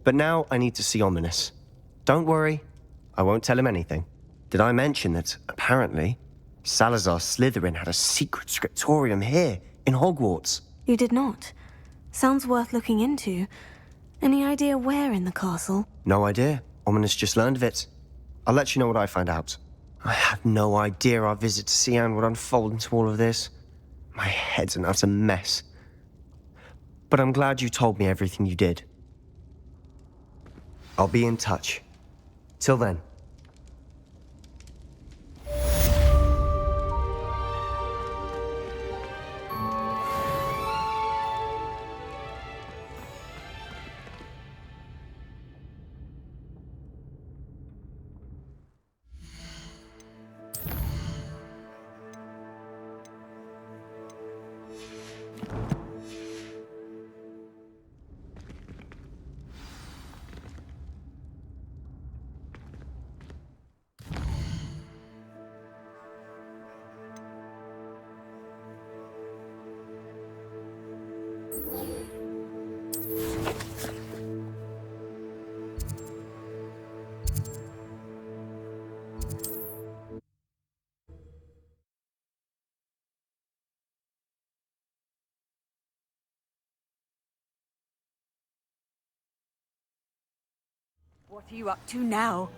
But now I need to see Ominous. Don't worry, I won't tell him anything. Did I mention that, apparently, Salazar Slytherin had a secret scriptorium here, in Hogwarts?
You did not. Sounds worth looking into. Any idea where in the castle?
No idea. Ominous just learned of it. I'll let you know what I find out. I had no idea our visit to see Anne would unfold into all of this. My head's an utter mess. But I'm glad you told me everything you did. I'll be in touch. Till then.
What are you up to now?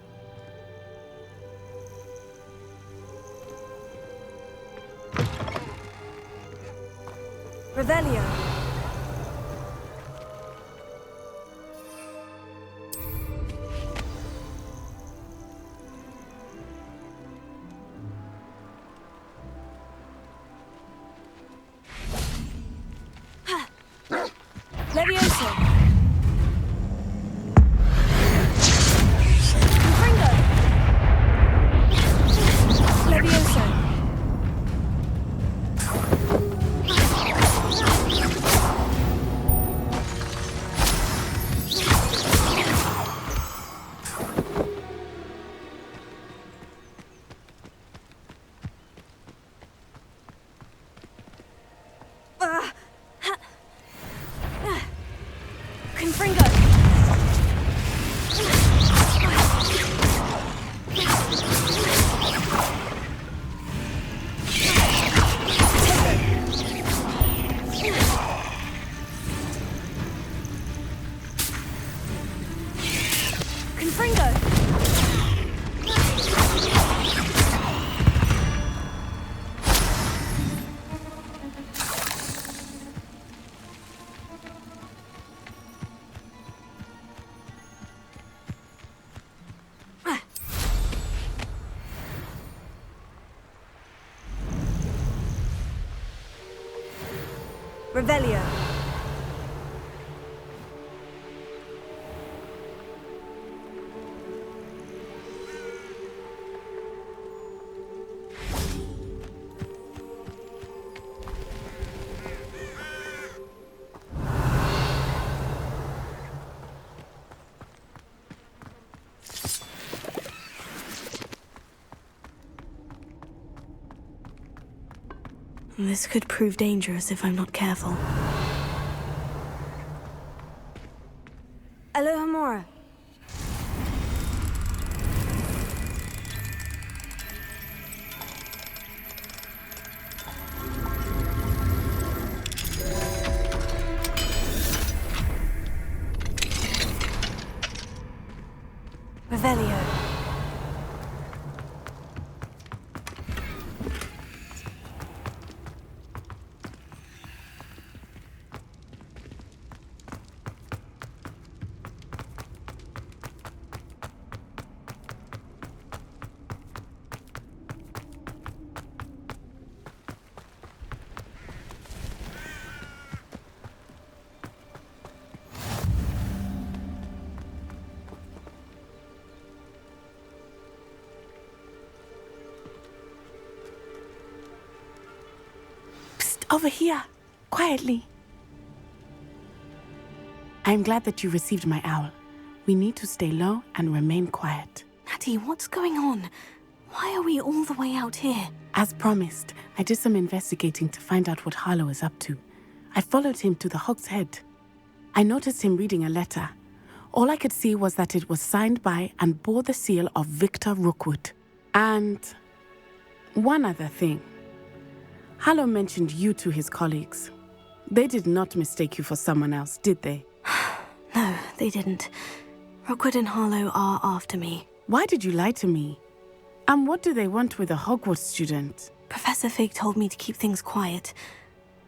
Revelio. Levioso. Confringo. Levioso. Confringo. Confringo. Revelio.
This could prove dangerous if I'm not careful. Alohomora. Revelio.
Over here, quietly. I'm glad that you received my owl. We need to stay low and remain quiet.
Natty, what's going on? Why are we all the way out here?
As promised, I did some investigating to find out what Harlow is up to. I followed him to the Hog's Head. I noticed him reading a letter. All I could see was that it was signed by and bore the seal of Victor Rookwood. And one other thing. Harlow mentioned you to his colleagues. They did not mistake you for someone else, did they?
No, they didn't. Rookwood and Harlow are after me.
Why did you lie to me? And what do they want with a Hogwarts student?
Professor Fig told me to keep things quiet,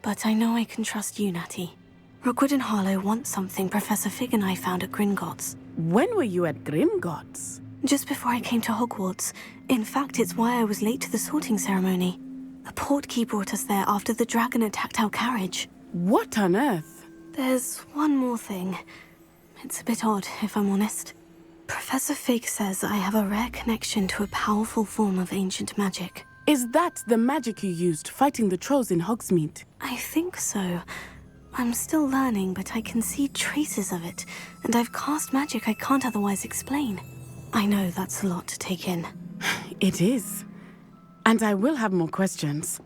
but I know I can trust you, Natty. Rookwood and Harlow want something Professor Fig and I found at Gringotts.
When were you at Gringotts?
Just before I came to Hogwarts. In fact, it's why I was late to the sorting ceremony. The portkey brought us there after the dragon attacked our carriage.
What on earth?
There's one more thing. It's a bit odd, if I'm honest. Professor Fig says I have a rare connection to a powerful form of ancient magic.
Is that the magic you used fighting the trolls in Hogsmeade?
I think so. I'm still learning, but I can see traces of it, and I've cast magic I can't otherwise explain. I know that's a lot to take in.
It is. And I will have more questions.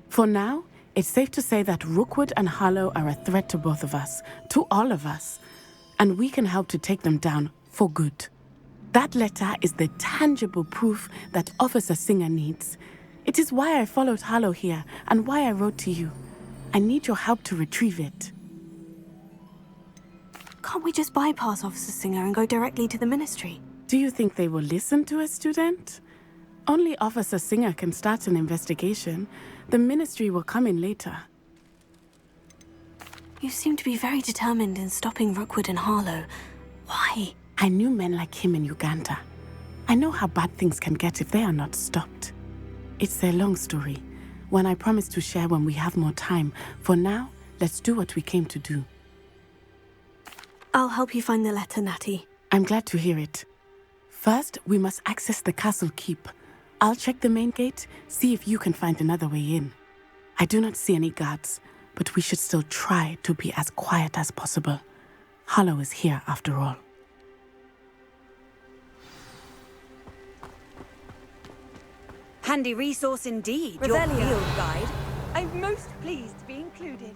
For now, it's safe to say that Rookwood and Harlow are a threat to both of us, to all of us. And we can help to take them down for good. That letter is the tangible proof that Officer Singer needs. It is why I followed Harlow here and why I wrote to you. I need your help to retrieve it.
Come about we just bypass Officer Singer and go directly to the Ministry?
Do you think they will listen to a student? Only Officer Singer can start an investigation. The Ministry will come in later.
You seem to be very determined in stopping Rookwood and Harlow. Why?
I knew men like him in Uganda. I know how bad things can get if they are not stopped. It's a long story, one I promise to share when we have more time. For now, let's do what we came to do.
I'll help you find the letter, Natty.
I'm glad to hear it. First, we must access the castle keep. I'll check the main gate, see if you can find another way in. I do not see any guards, but we should still try to be as quiet as possible. Harlow is here after all.
Handy resource indeed, your field guide. I'm most pleased to be included.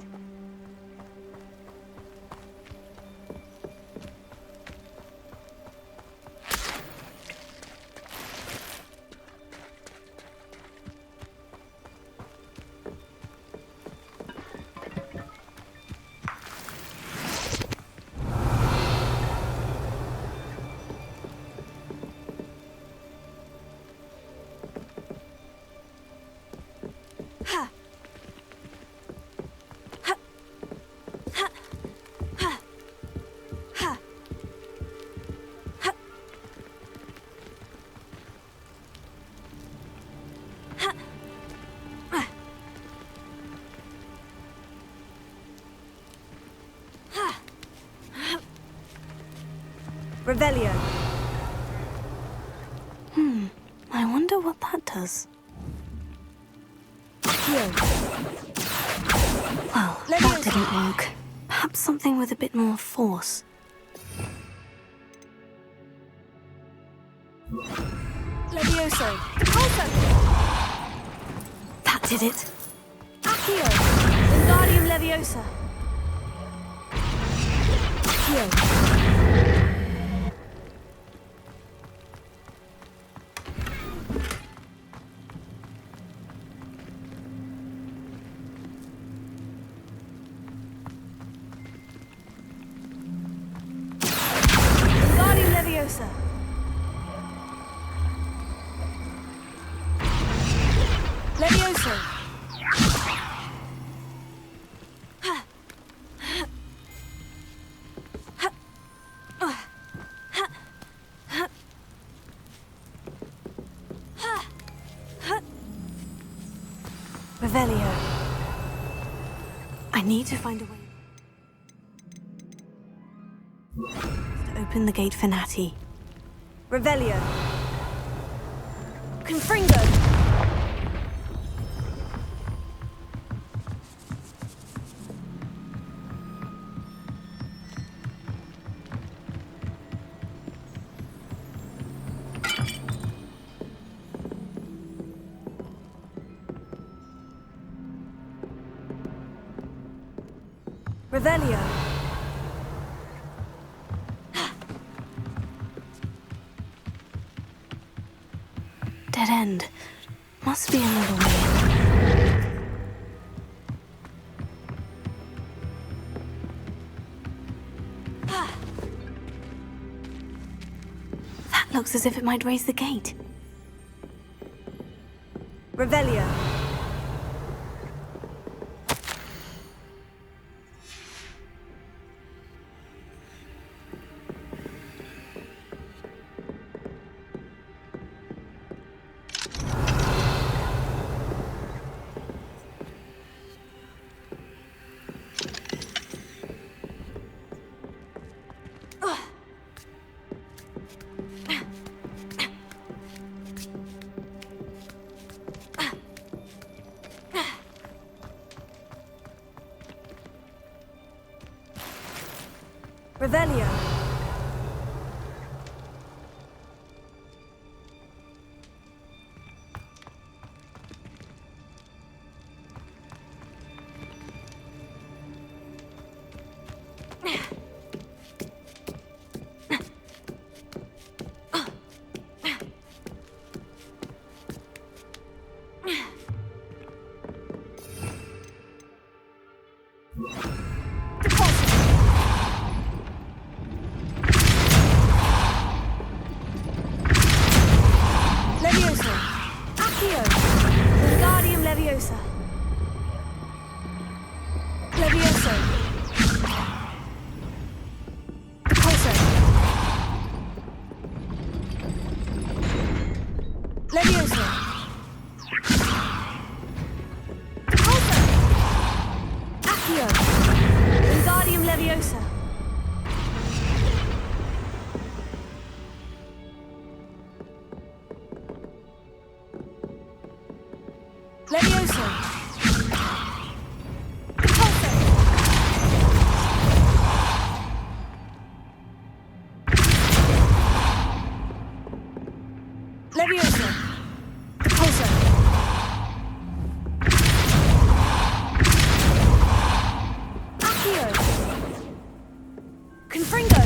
Revelio.
I wonder what that does.
Heal.
Well, that didn't work. Perhaps something with a bit more force.
Levioso. Repulsor.
That did it.
Accio. Wingardium Leviosa. Heal. Wingardium Leviosa. Levioso. Revelio.
I need to find a way to open the gate for Natty.
Revelio. Confringo. Revelio.
Dead end. Must be another way. That looks as if it might raise the gate.
Revelio. Revelio.
Leviosa. Repulsor. Accio. Wingardium Leviosa. Leviosa. Repulsor. Leviosa. Repulsor. Accio. Confringo.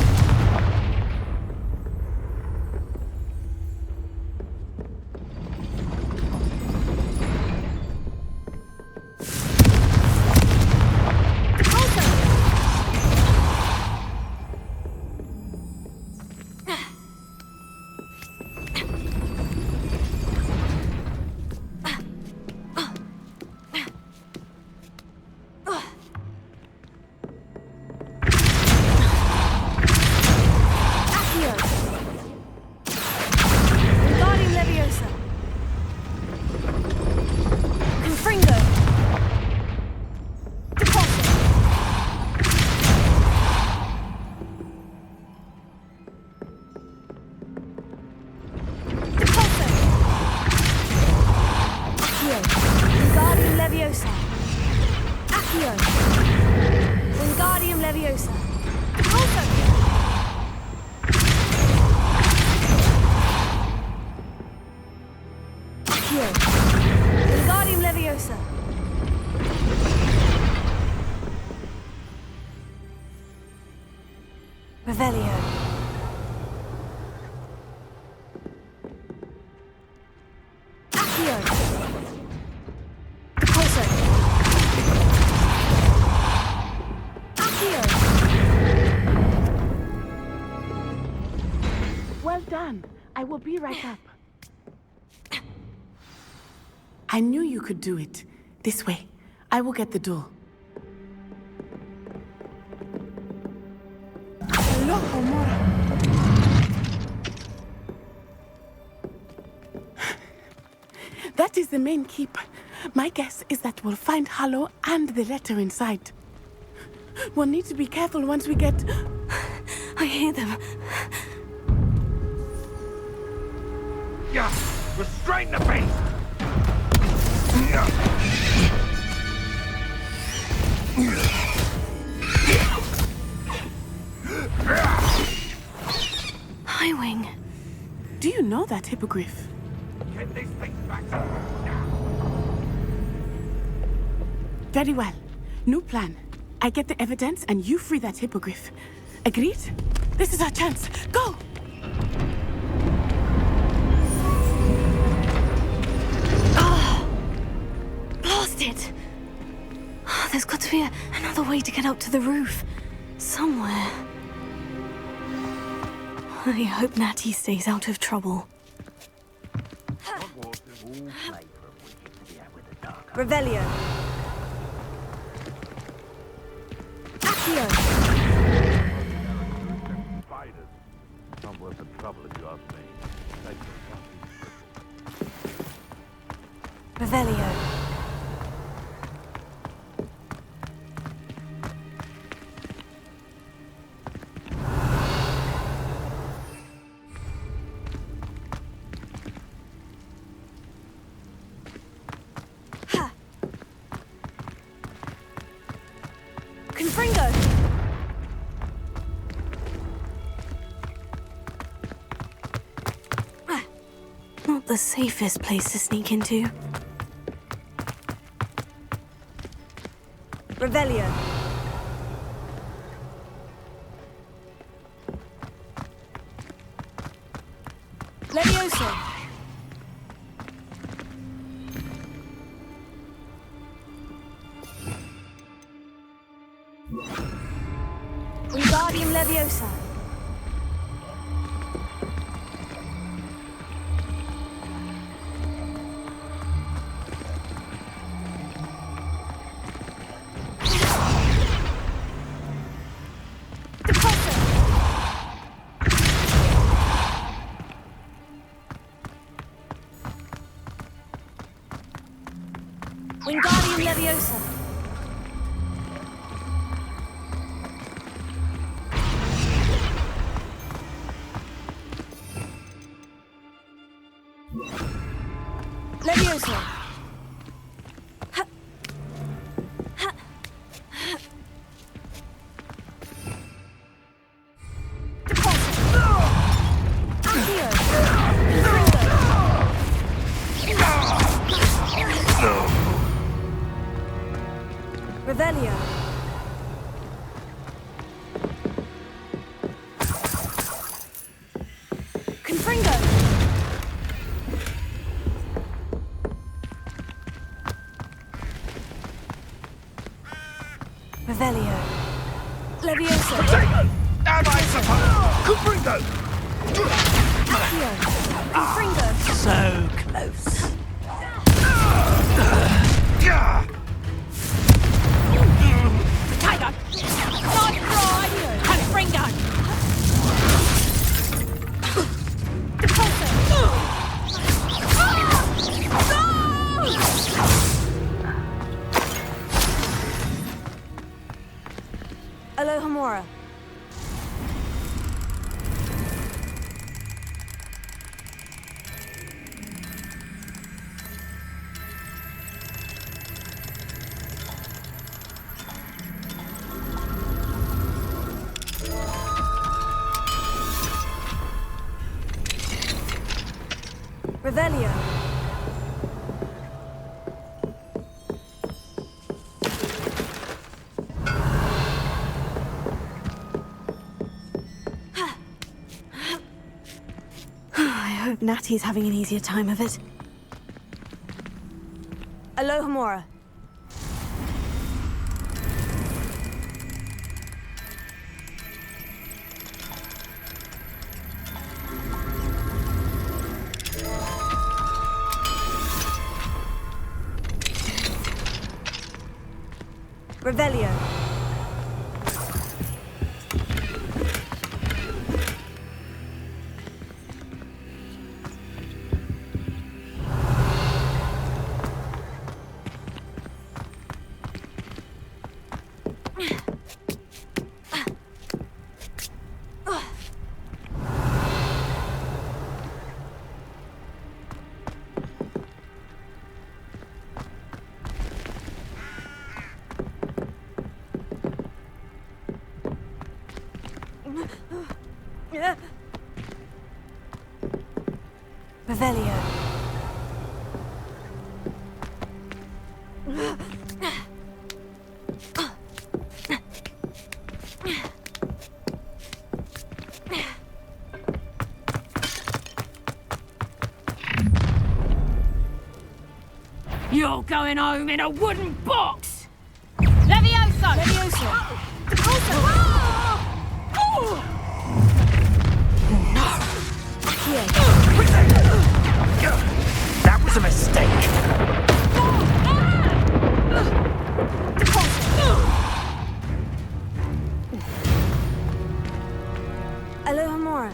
Leviosa. Accio. Wingardium Leviosa. Repulsor. Accio. Wingardium Leviosa. Revelio. Accio. Repulsor. Accio.
Well done. I will be right up. I knew you could do it. This way. I will get the door. Loco, Mora. That is the main keep. My guess is that we'll find Hallow and the letter inside. We'll need to be careful once we get...
I hear them.
Yeah, restrain the beast!
Highwing.
Do you know that hippogriff?
Get these things back.
Very well. New plan. I get the evidence and you free that hippogriff. Agreed? This is our chance. Go!
Blast it! Oh, there's got to be another way to get up to the roof. Somewhere. I hope Natty stays out of trouble. Revelio. Accio.
Not worth the trouble if you ask me.
Revelio. Confringo! Not the safest place to sneak into. Revelio. Leviosa. Wingardium Leviosa. Leviosa. Leviosa. Revelio. Confringo. Revelio. Leviosa.
Am I supposed? Confringo!
Accio. Confringo.
So close.
Tiger! Not right! Confringo!
Alohomora. Revelio. I hope Natty's having an easier time of it. Alohomora. Revelio. Revelio.
You're going home in a wooden box! Leviosa!
Leviosa.
That was a mistake.
Alohomora.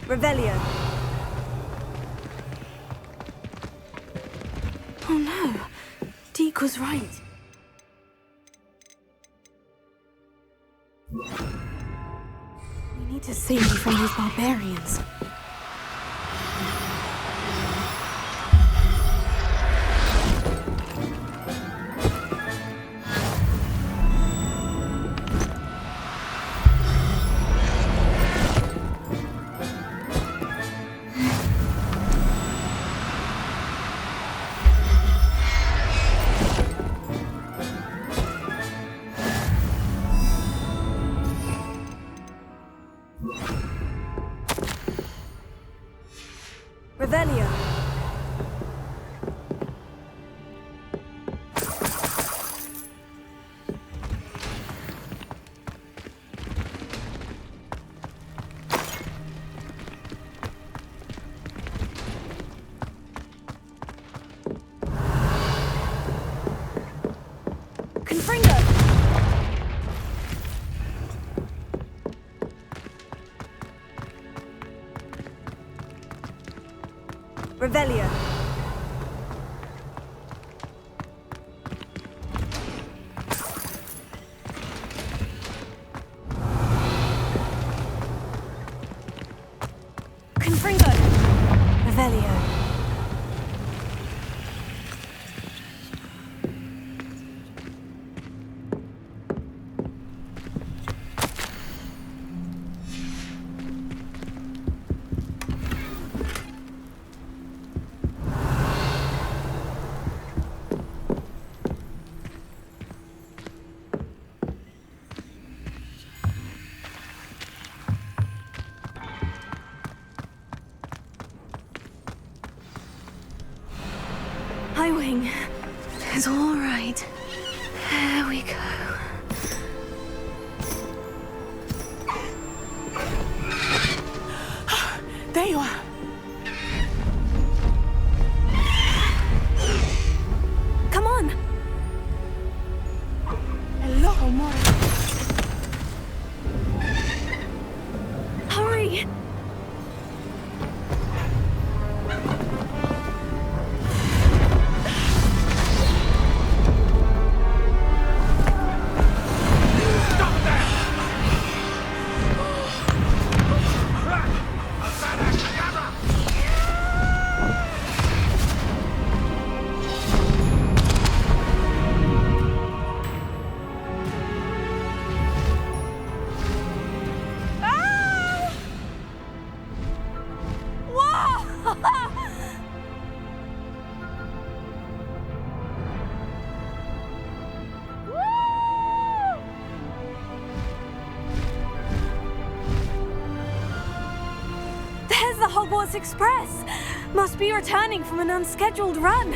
Revelio. Oh no, Deke was right. We need to save you from these barbarians. Revelio.
Revelio. Confringo. Revelio. My wing is all right. There we go.
There you are.
Come on.
Hello, Mora.
Hurry. There's the Hogwarts Express. Must be returning from an unscheduled run.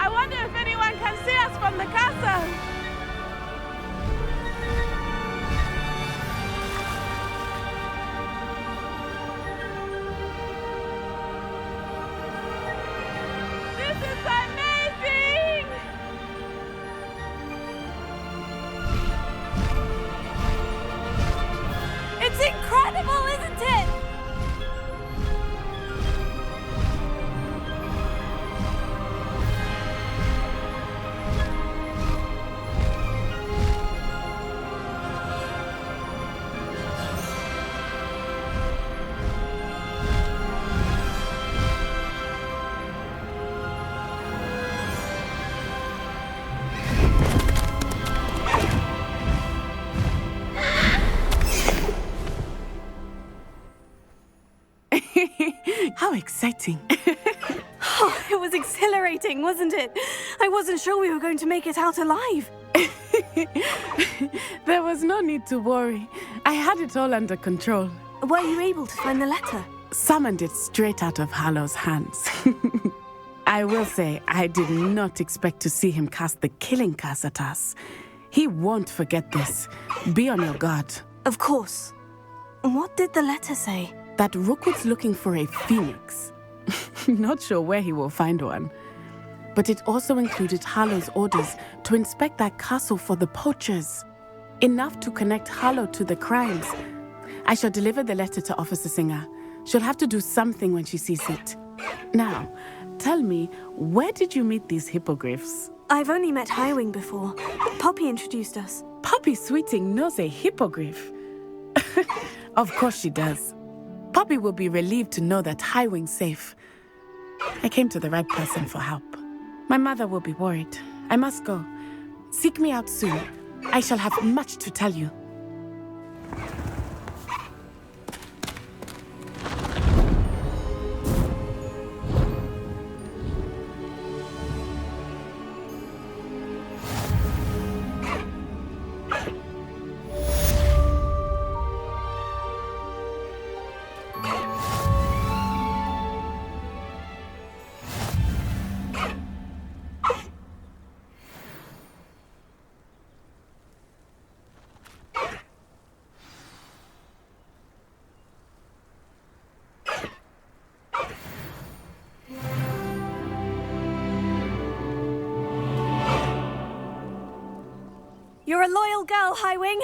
I wonder if anyone can see us from the castle. This is amazing!
It's incredible, isn't it?
How exciting.
Oh, it was exhilarating, wasn't it? I wasn't sure we were going to make it out alive.
There was no need to worry. I had it all under control.
Were you able to find the letter?
Summoned it straight out of Hallow's hands. I will say, I did not expect to see him cast the killing curse at us. He won't forget this. Be on your guard.
Of course. What did the letter say?
That Rookwood's looking for a phoenix. Not sure where he will find one. But it also included Hallow's orders to inspect that castle for the poachers. Enough to connect Hallow to the crimes. I shall deliver the letter to Officer Singer. She'll have to do something when she sees it. Now, tell me, where did you meet these hippogriffs?
I've only met Highwing before. Poppy introduced us.
Poppy Sweeting knows a hippogriff. Of course she does. Poppy will be relieved to know that Highwing's safe. I came to the right person for help. My mother will be worried. I must go. Seek me out soon. I shall have much to tell you.
You're a loyal girl, Highwing.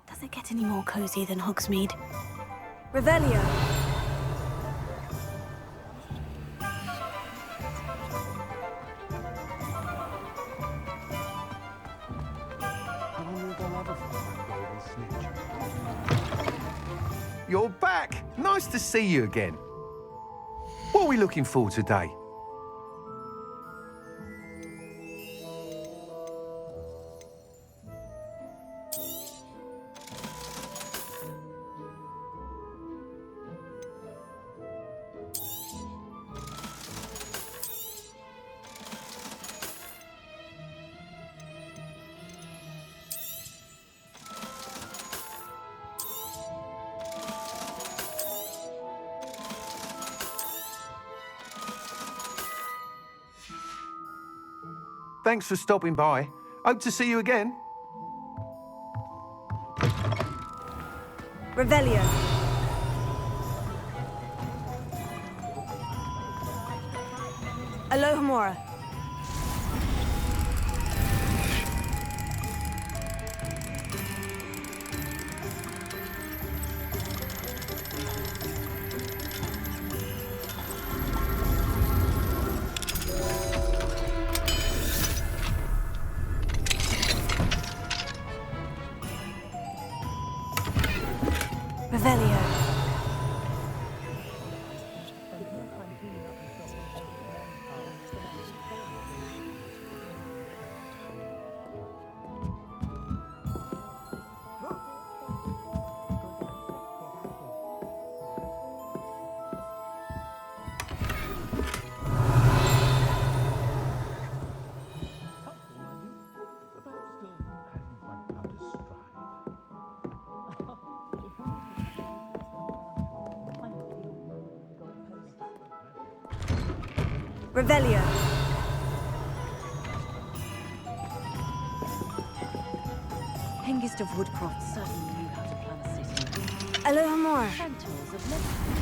Does it get any more cozy than Hogsmeade?
Revelio.
You're back! Nice to see you again. What are we looking for today? Thanks for stopping by. Hope to see you again.
Revelio. Alohomora. Revelio. Revelio.
Hengist of Woodcroft certainly knew how to plan a city.
Alohomora.
Centaurs of Lebanon.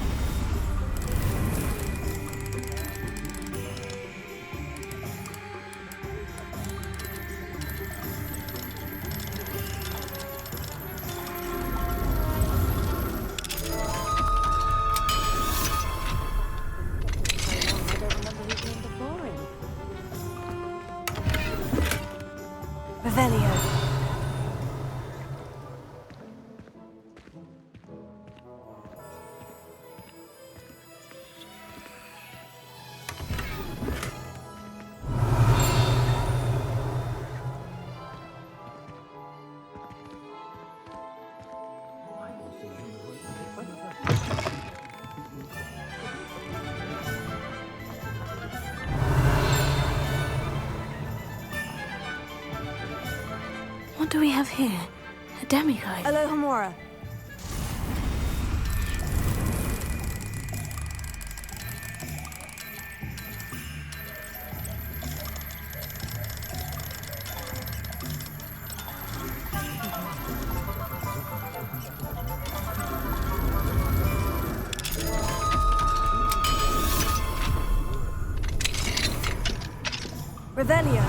Revelio.
What do we have here? A demiguise.
Aloha Mora. Revelio.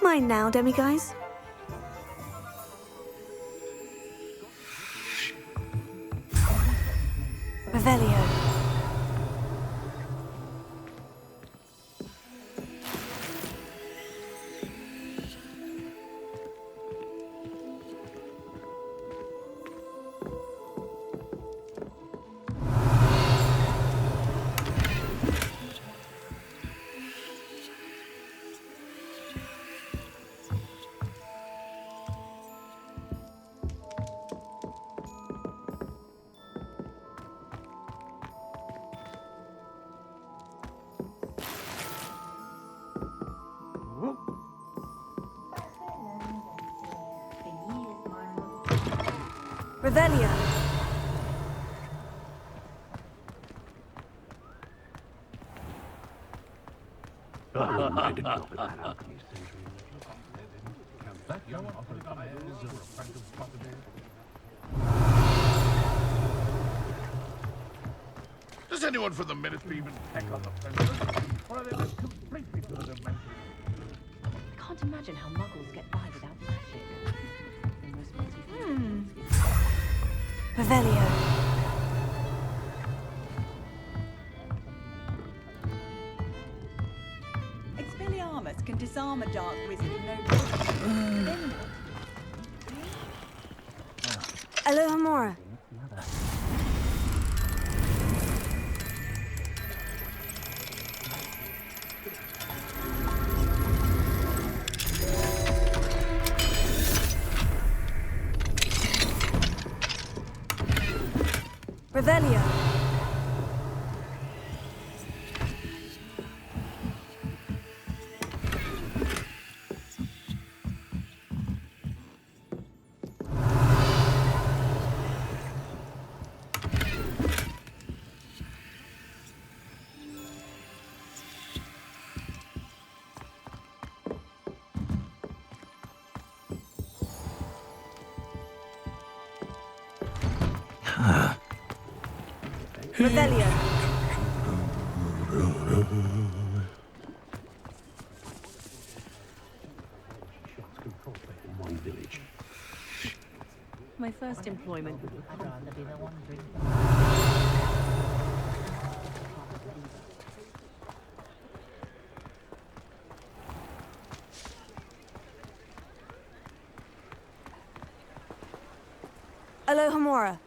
Mine now, demiguise. Revelio. Revelio.
Does anyone from the Ministry even peck on the fences? Or are they just completely to the dimension?
I can't imagine how muggles get by without magic.
Revelio.
Expelliarmus can disarm a dark wizard in no problem. Then what?
Aloha Mora. Revelio. Revelio.
My first employment would
I'd rather be the one drinking.
Aloha Mora.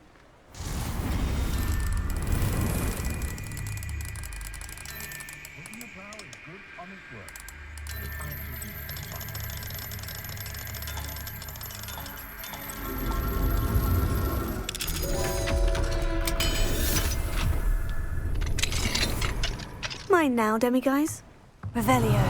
Mine now, demiguise. Revelio.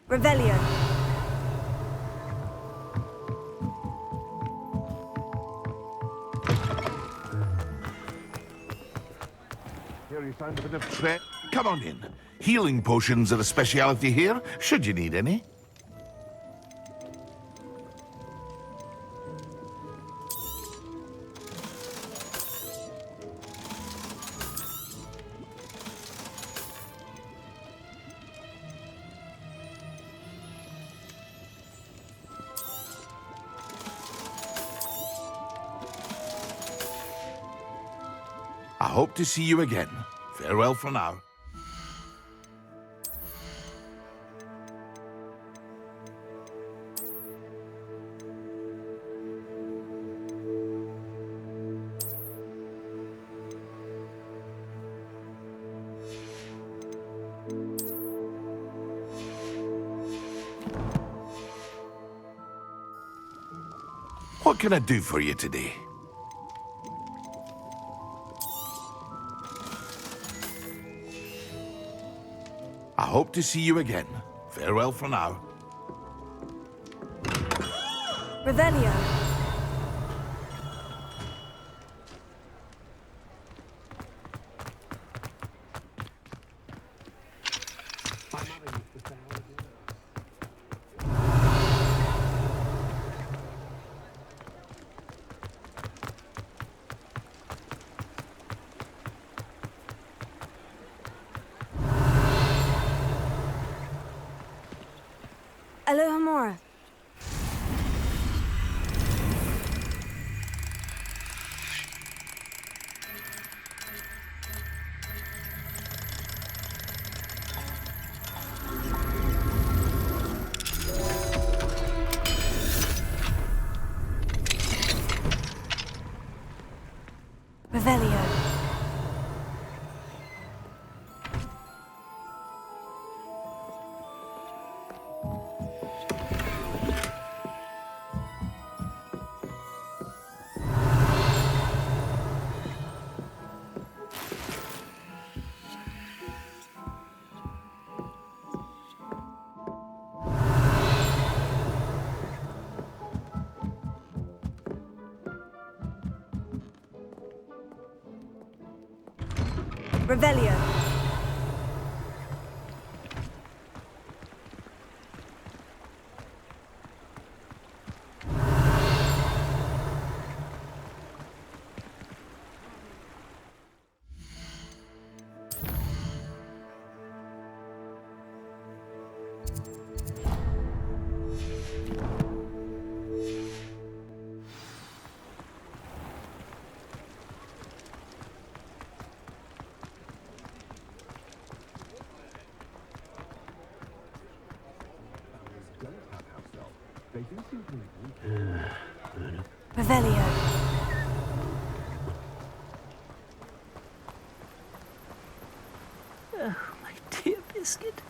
Revelio.
Here you sound a bit of Come on in. Healing potions are a speciality here, should you need any. I hope to see you again. Farewell for now. What can I do for you today? I hope to see you again. Farewell for now.
Revelio. Alohomora. Revelio. Revelio. Revelio.
Oh, my dear Biscuit.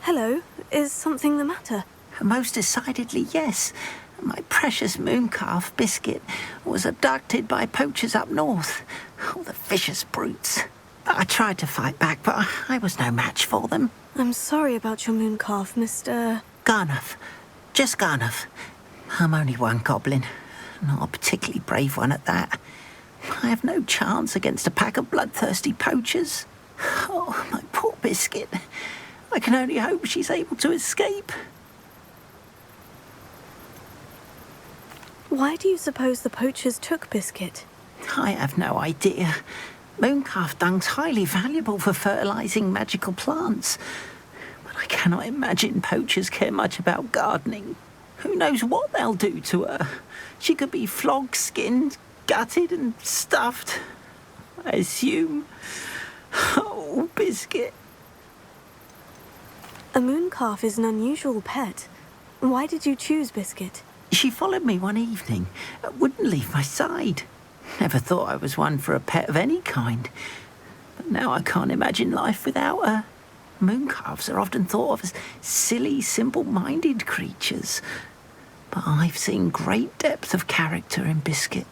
Hello, is something the matter?
Most decidedly, yes. My precious mooncalf, Biscuit, was abducted by poachers up north. Oh, the vicious brutes. I tried to fight back, but I was no match for them.
I'm sorry about your mooncalf, Mr.
Garnuff. Just Garnuff. I'm only one goblin. Not a particularly brave one at that. I have no chance against a pack of bloodthirsty poachers. Oh, my poor Biscuit. I can only hope she's able to escape.
Why do you suppose the poachers took Biscuit?
I have no idea. Mooncalf dung's highly valuable for fertilizing magical plants. But I cannot imagine poachers care much about gardening. Who knows what they'll do to her? She could be flogged, skinned, gutted and stuffed. I assume. Oh, Biscuit.
A mooncalf is an unusual pet. Why did you choose Biscuit?
She followed me one evening, wouldn't leave my side. Never thought I was one for a pet of any kind. But now I can't imagine life without her. Mooncalves are often thought of as silly, simple-minded creatures. But I've seen great depth of character in Biscuit.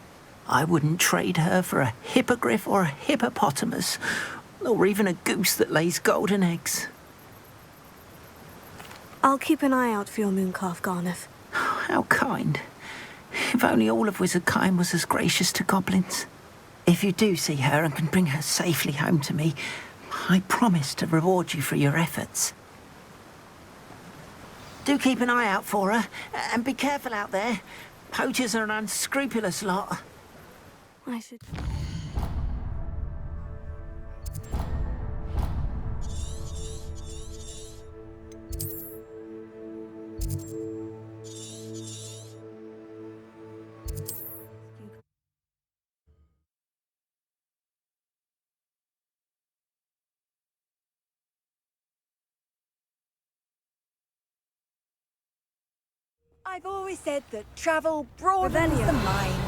I wouldn't trade her for a hippogriff or a hippopotamus, or even a goose that lays golden eggs.
I'll keep an eye out for your mooncalf, Garnuff.
How kind. If only all of Wizardkind was as gracious to goblins. If you do see her and can bring her safely home to me, I promise to reward you for your efforts. Do keep an eye out for her, and be careful out there. Poachers are an unscrupulous lot.
I should...
I've always said that travel broadens the mind.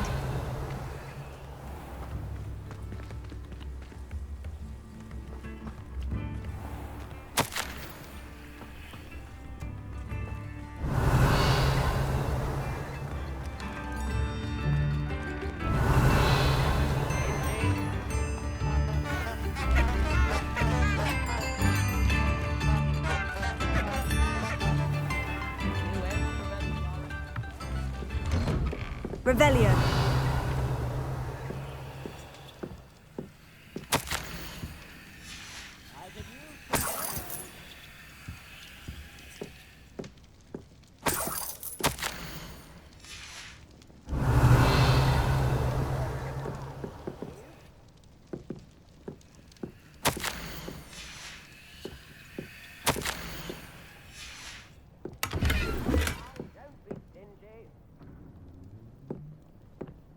Revelio.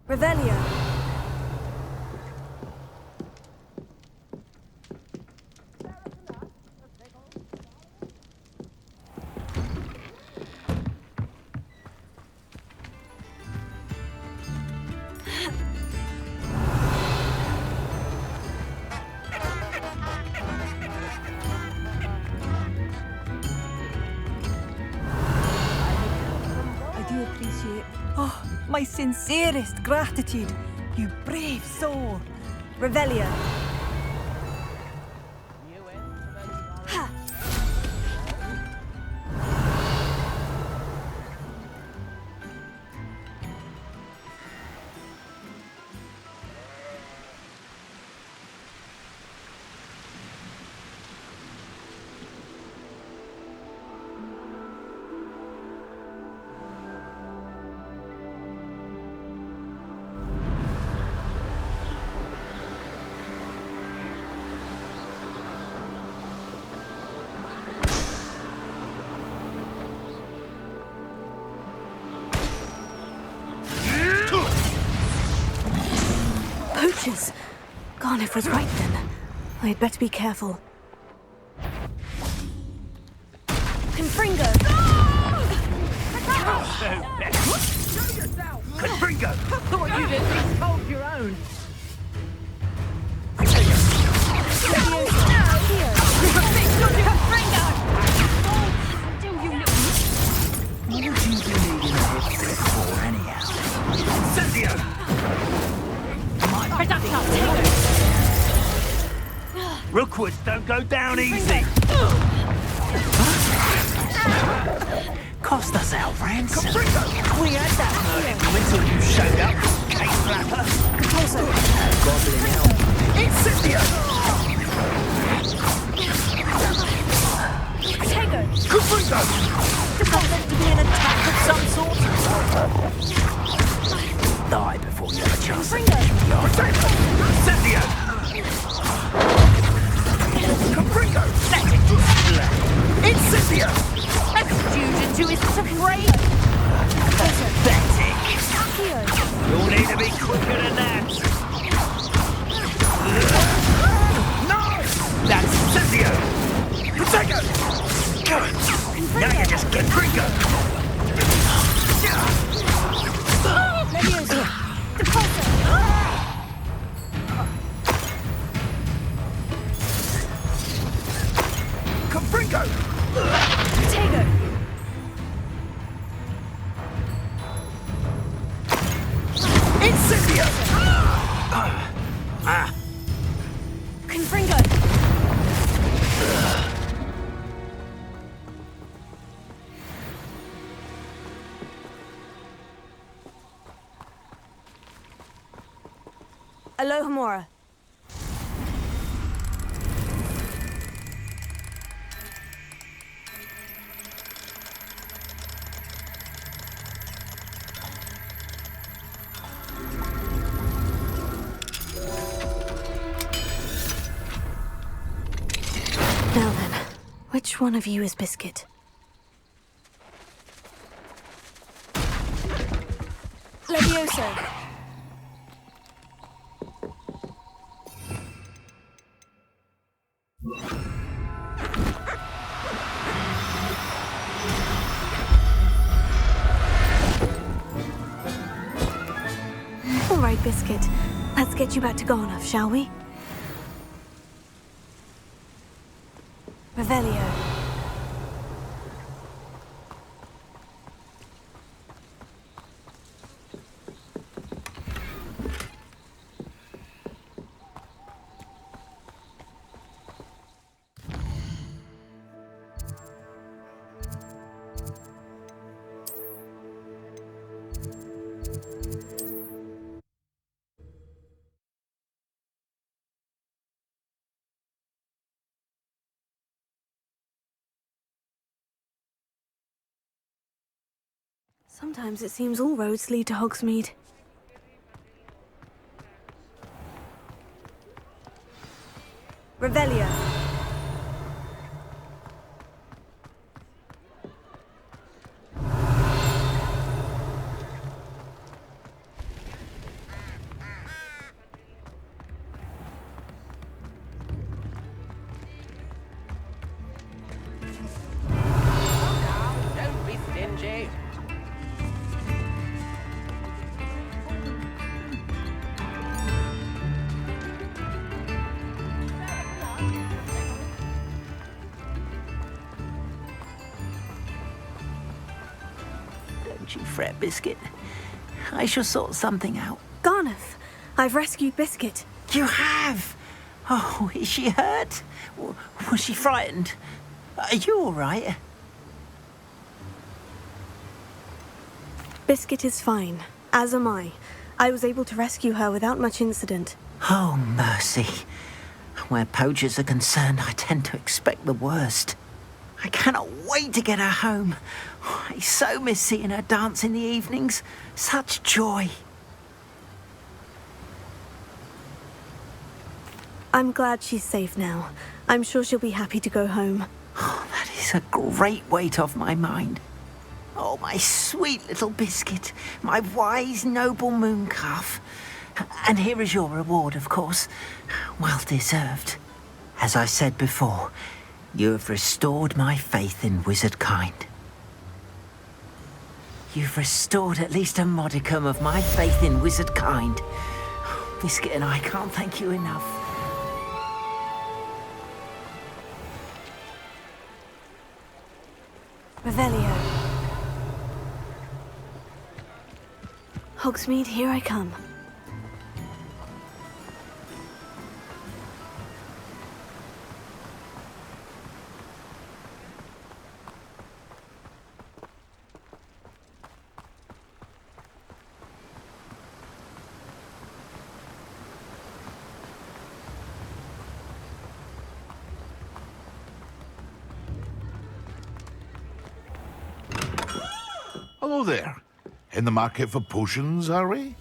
Revelio. I do appreciate... Oh, my sincerest gratitude, you brave soul. Revelio. Ha! Poachers! Garniff was right then. I'd better be careful. Confringo!
Show yourself! Confringo!
I thought you'd at least hold your own.
Rookwoods don't go down easy.
Cost us our ransom.
We had that murder until you showed up, cake flapper.
Also, goblin help.
Incendio!
Tego!
Confringo!
Does that meant to be an attack of some sort? Die before you have a chance.
Incendio! Confringo! Let it display! Incendio!
A student who isn't afraid.
Pathetic! You'll need to be quicker than that! No! That's Incendio! Protego! Now you just get Confringo! Confringo!
Tego!
Incendio!
Alohomora. Now then, which one of you is Biscuit? Levioso. All right, Biscuit. Let's get you back to Garnoff, shall we? Revelio. Sometimes it seems all roads lead to Hogsmeade. Revelio.
Don't be stingy.
Don't you fret, Biscuit. I shall sort something out.
Garnoff, I've rescued Biscuit.
You have? Oh, is she hurt? Was she frightened? Are you all right?
Biscuit is fine, as am I. I was able to rescue her without much incident.
Oh, mercy. Where poachers are concerned, I tend to expect the worst. I cannot wait to get her home. I so miss seeing her dance in the evenings. Such joy.
I'm glad she's safe now. I'm sure she'll be happy to go home.
Oh, that is a great weight off my mind. Oh, my sweet little Biscuit, my wise, noble mooncalf. And here is your reward, of course. Well deserved. As I said before, you have restored my faith in wizard kind. You've restored at least a modicum of my faith in wizard kind. Biscuit and I can't thank you enough.
Revelio. Hogsmeade, here I come.
Hello there. In the market for potions, are we?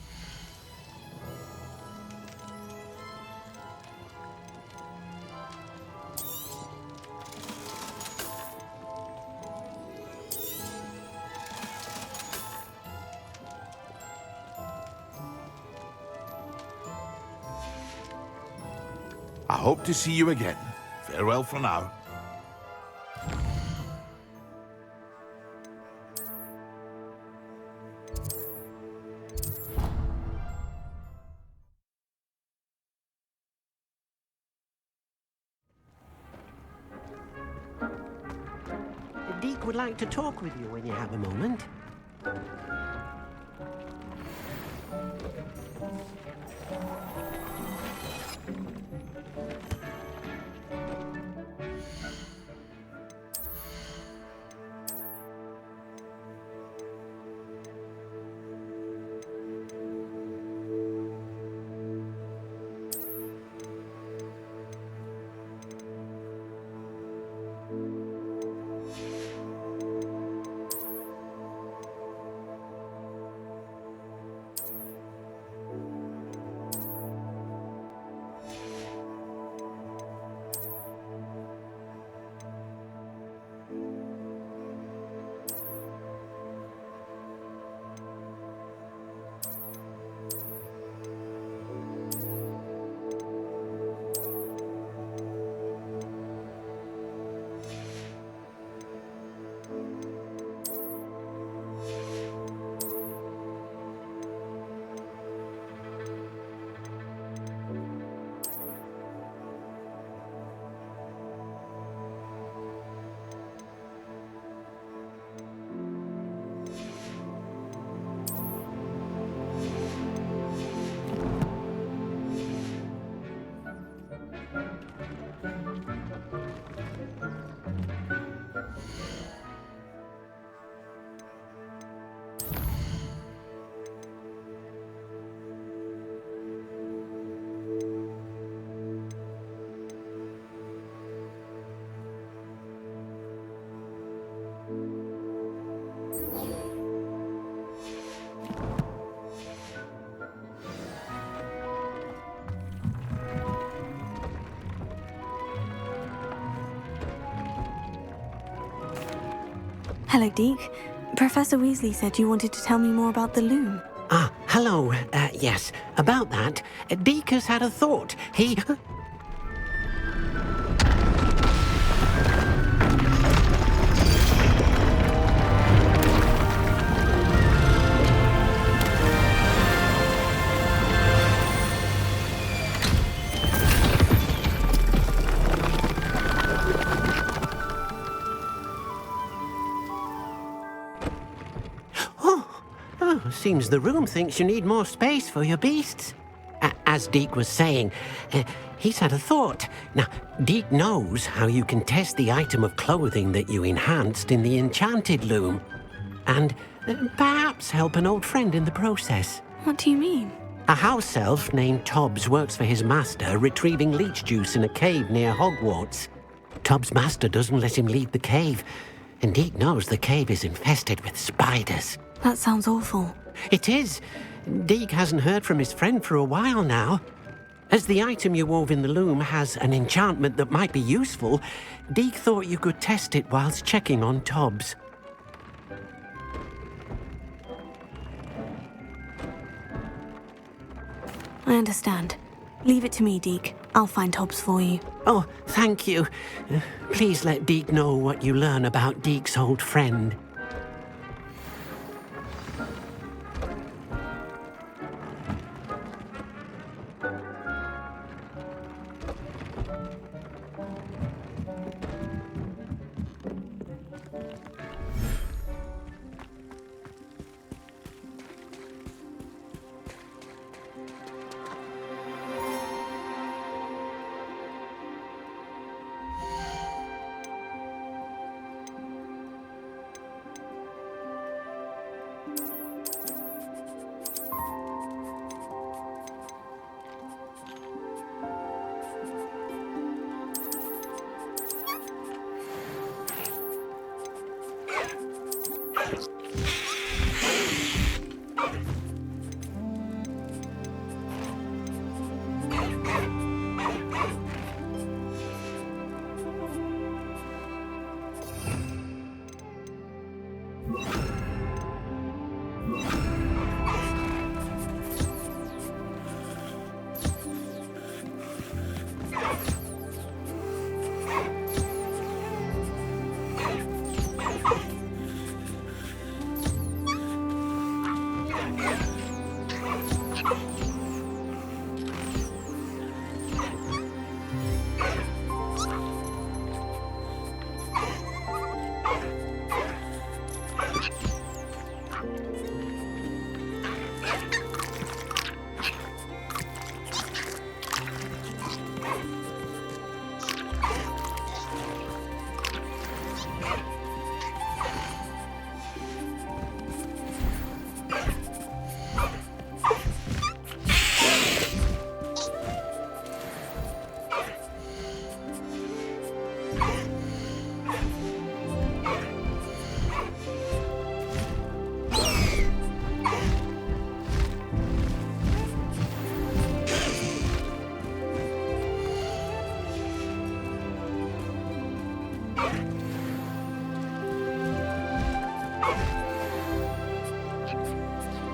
I hope to see you again. Farewell for now.
Deke would like to talk with you when you have a moment.
Hello, Deke. Professor Weasley said you wanted to tell me more about the loom.
Ah, hello. Yes, about that, Deke has had a thought. He... Seems the room thinks you need more space for your beasts. As Deke was saying, he's had a thought. Now, Deke knows how you can test the item of clothing that you enhanced in the enchanted loom. And perhaps help an old friend in the process.
What do you mean?
A house elf named Tobbs works for his master retrieving leech juice in a cave near Hogwarts. Tobbs' master doesn't let him leave the cave, and Deke knows the cave is infested with spiders.
That sounds awful.
It is. Deke hasn't heard from his friend for a while now. As the item you wove in the loom has an enchantment that might be useful, Deke thought you could test it whilst checking on Tobbs.
I understand. Leave it to me, Deke. I'll find Tobbs for you.
Oh, thank you. Please let Deke know what you learn about Deke's old friend.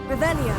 Revelio.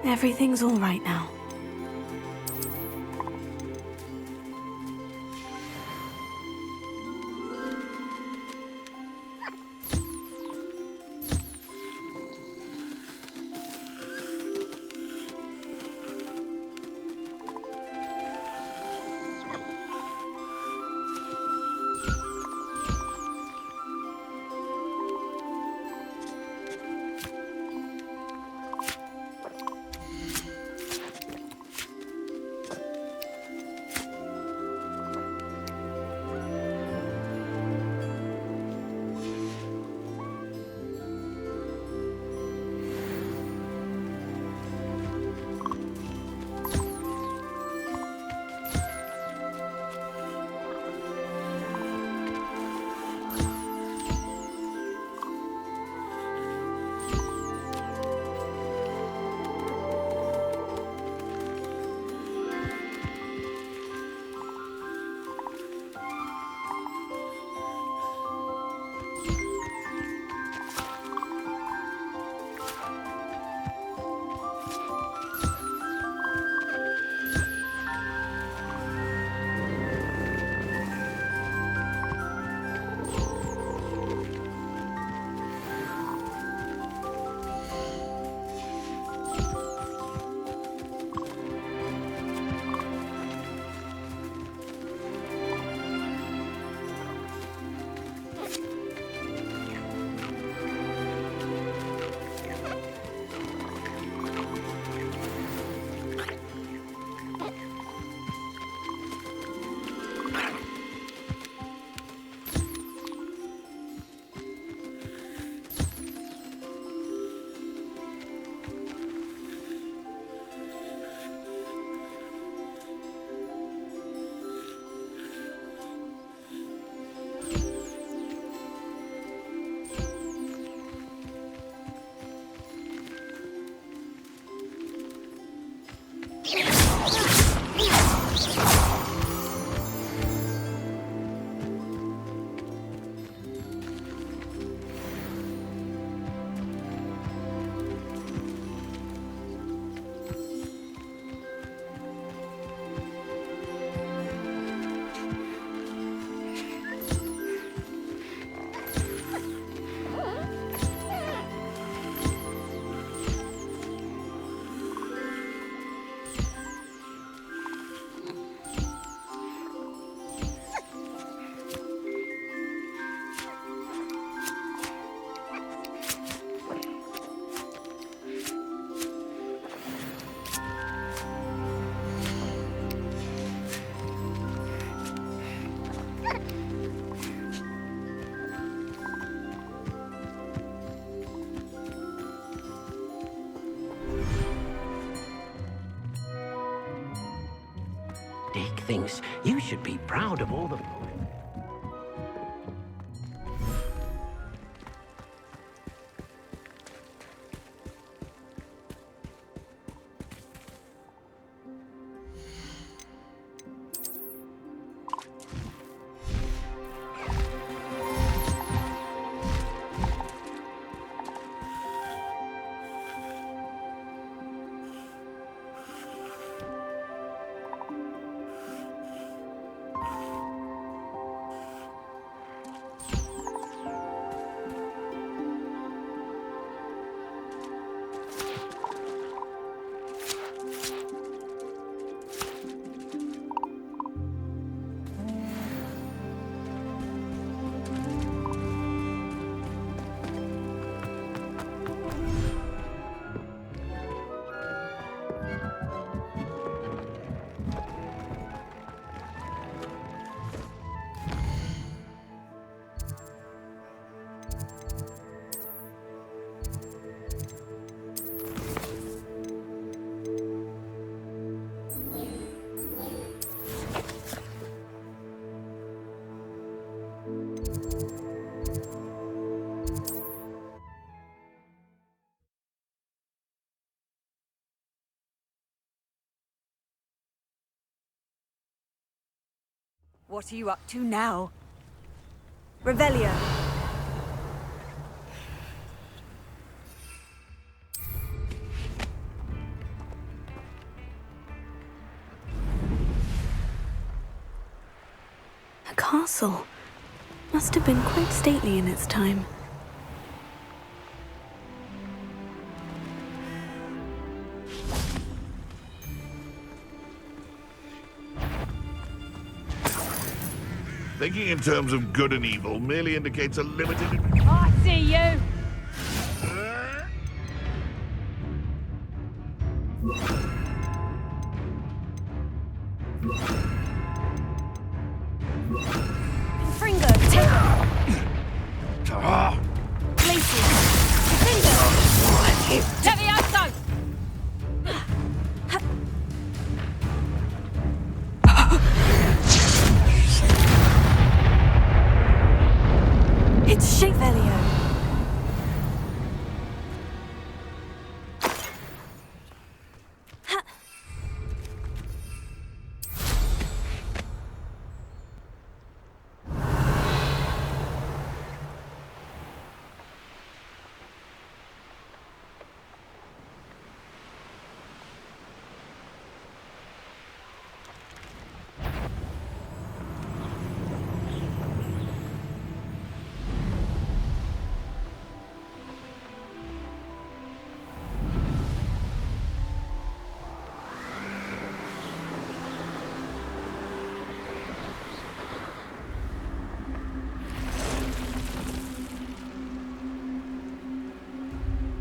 Everything's all right now.
Dick thinks you should be proud of all the...
What are you up to now? Revelio.
castle. Must have been quite stately in its time.
Thinking in terms of good and evil merely indicates a limited...
I see you.
Fringo, take it. Places. Fringo.
Levioso.
It's Chevelio.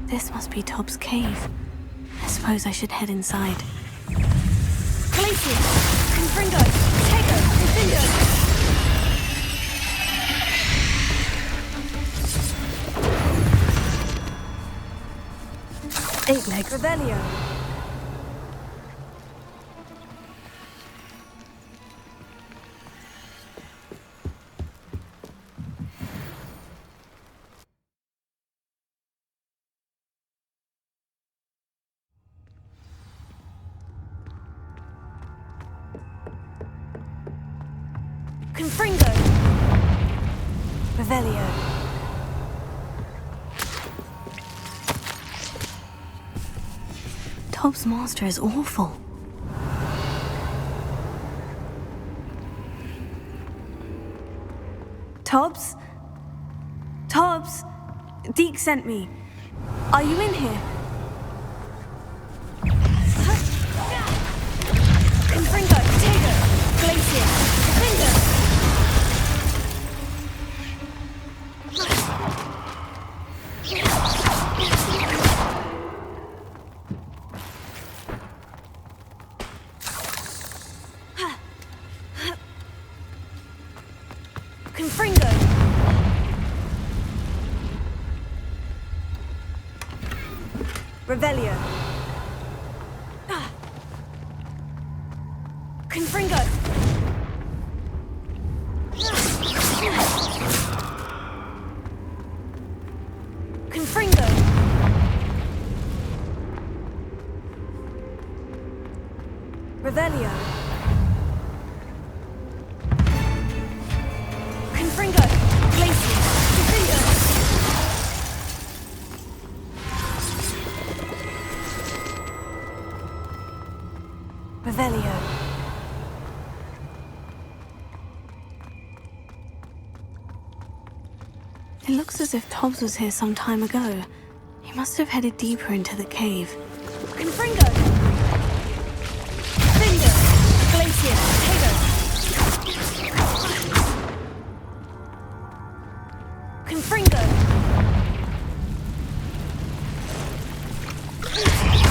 This must be Tob's cave. I suppose I should head inside.
Places. Confringo. Tego. Confringo.
Eight legs.
Revelio. Confringo.
Revelio. Tob's master is awful. Tobbs? Tobbs? Deke sent me. Are you in here?
Confringo. Tego. Glacier. Confringo. Confringo. Revelio. Confringo. Confringo. Revelio. Confringo. Glacier. Confringo.
Revelio. It looks as if Tobbs was here some time ago. He must have headed deeper into the cave.
Confringo. Finger. Glacier. Tego. Confringo. Glacier.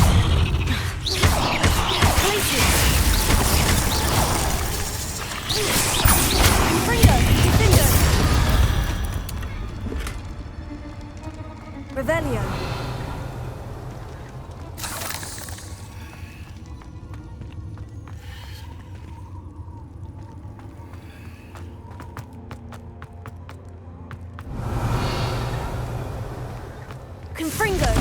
Confringo. Finger. Revelio. Confringo.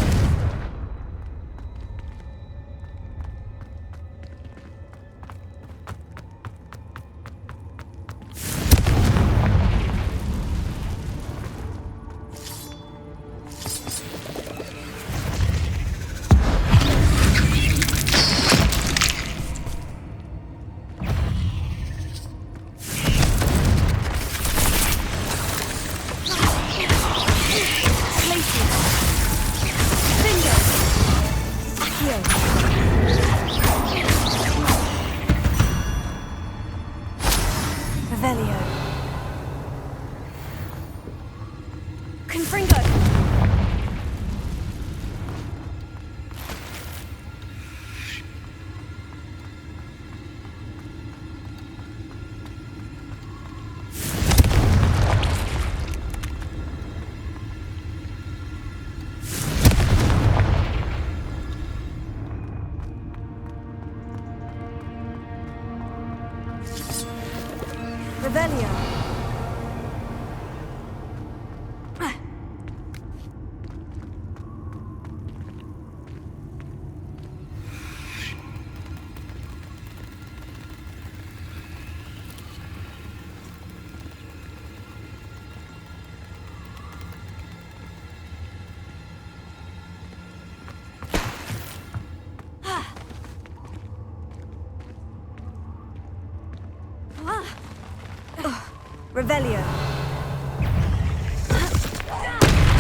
Revelio.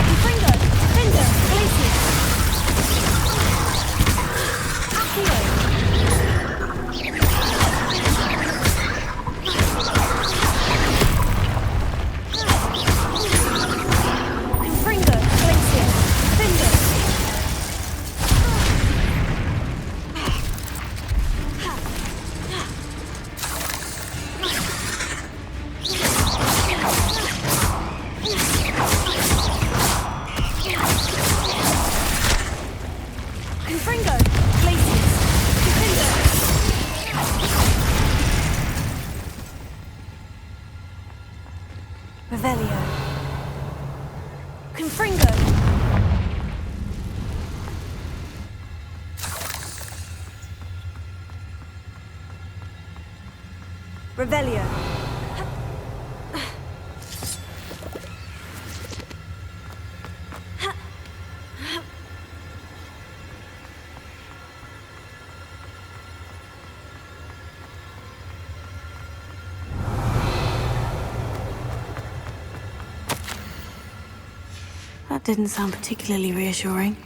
Confringo. Defender. Glacius. Accio. Confringo. Glacius. Defender. Confringo. Glacius. Defender. Revelio. Confringo. Revelio.
That didn't sound particularly reassuring.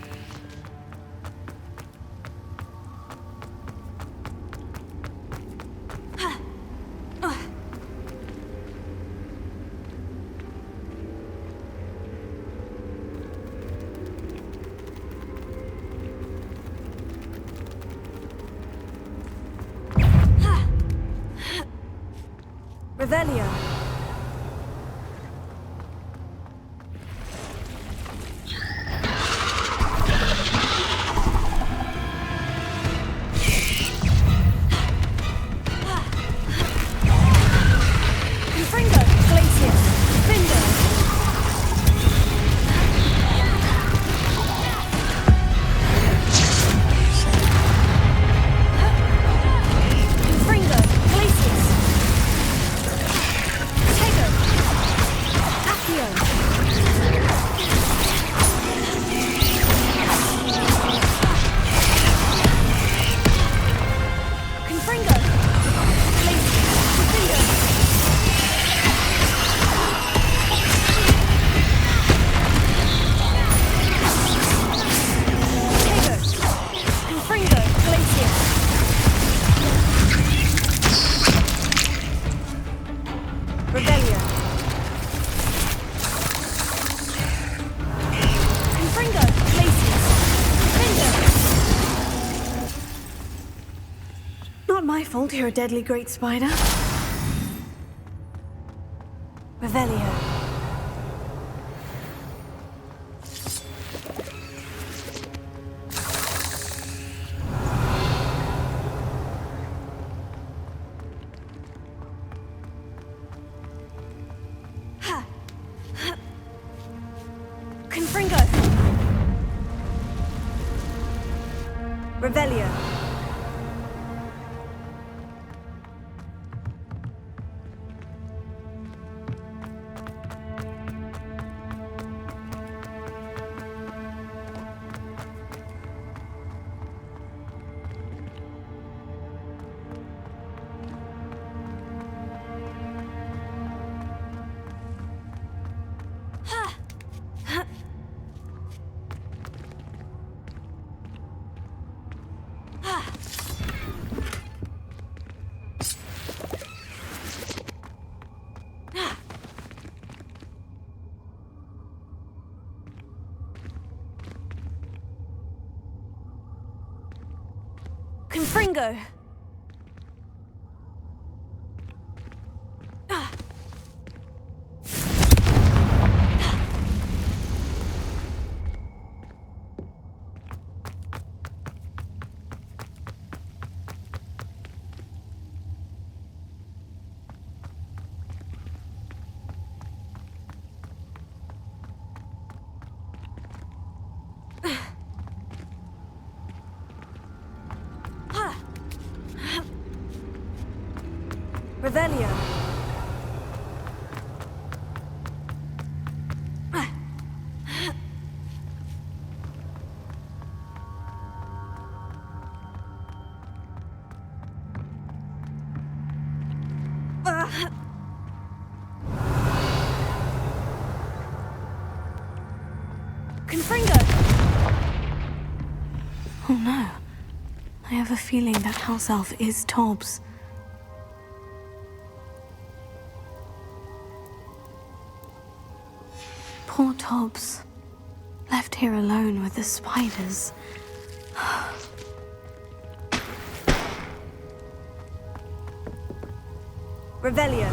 Revelio. Confringo. Glacius. Defender. Confringo. Glacius. Tego. Accio. Confringo. Glacius. Defender. Tego. Confringo. Glacius. Revelio. Confringo. Glacius. Defender.
Not my fault you're a deadly great spider.
Revelio. Confringo. Revelio. Confringo. Revelio.
Oh no. I have a feeling that house elf is Tobbs. Poor Tobbs. Left here alone with the spiders.
Revelio.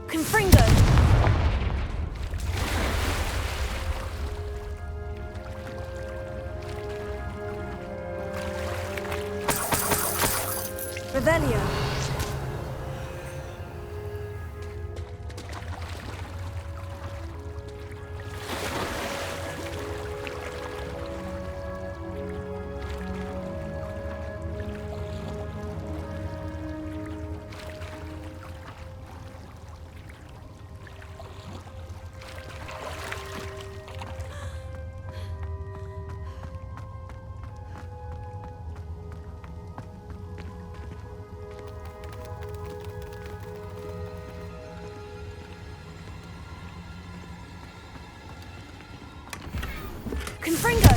Confringo! Revelio! Confringo!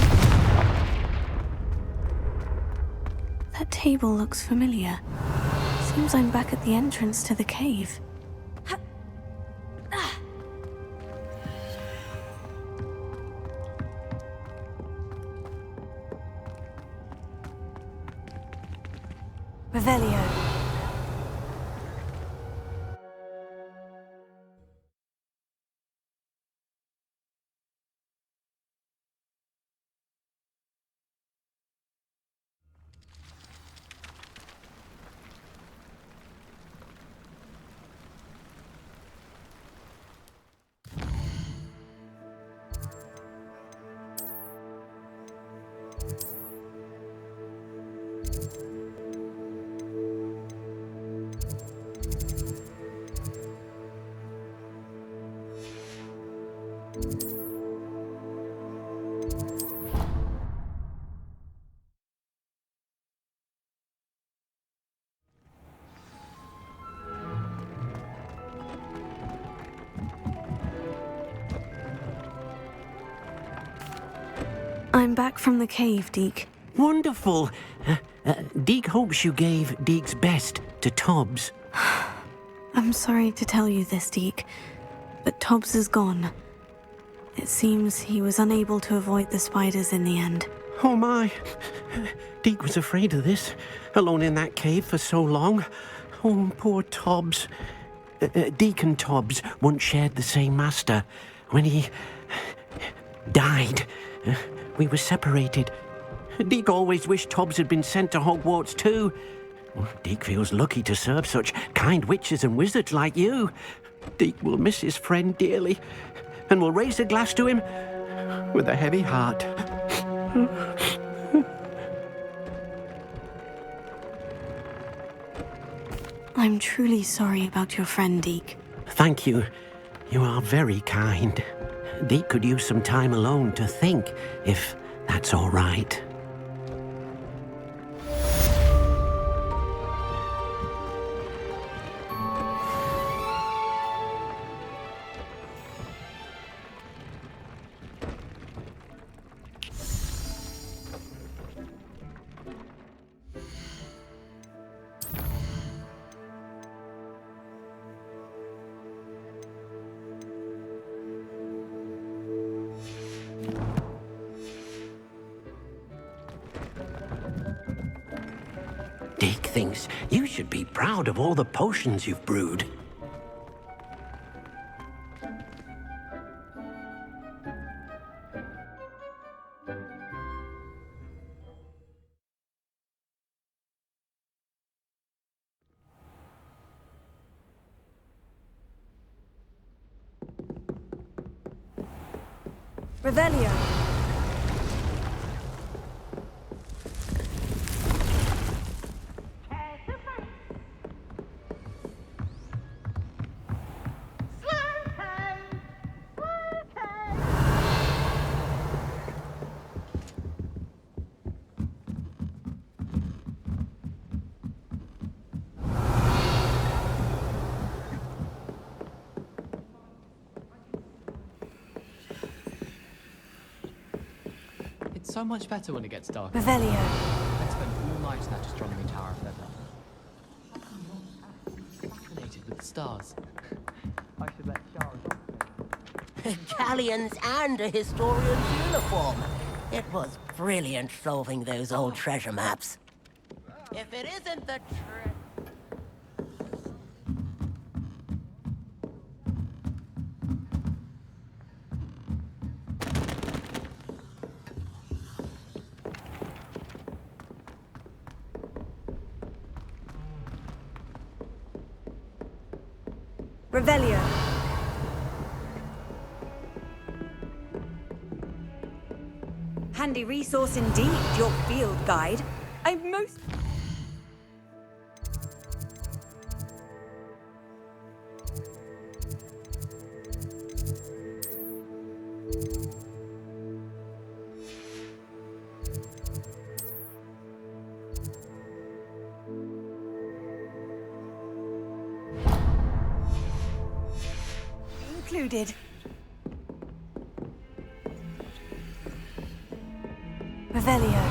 That table looks familiar. Seems I'm back at the entrance to the cave. Revelio. I'm back from the cave, Deke.
Wonderful. Deke hopes you gave Deke's best to Tobbs.
I'm sorry to tell you this, Deke, but Tobbs is gone. It seems he was unable to avoid the spiders in the end.
Oh my. Deke was afraid of this, alone in that cave for so long. Oh, poor Tobbs. Deke and Tobbs once shared the same master. When he died, we were separated. Deke always wished Tobbs had been sent to Hogwarts too. Deke feels lucky to serve such kind witches and wizards like you. Deke will miss his friend dearly, and will raise a glass to him with a heavy heart.
I'm truly sorry about your friend, Deke.
Thank you. You are very kind. Deke could use some time alone to think, if that's all right. Deke thinks you should be proud of all the potions you've brewed.
Revelio.
It's so much better when it gets dark.
Revelio.
I spent all night in that astronomy tower of feather. Fascinated with the stars. I should let Shara.
Galleons and a historian's uniform. It was brilliant solving those old treasure maps. If it isn't the
Revelio. Handy resource indeed, your field guide. I'm most... included. Revelio.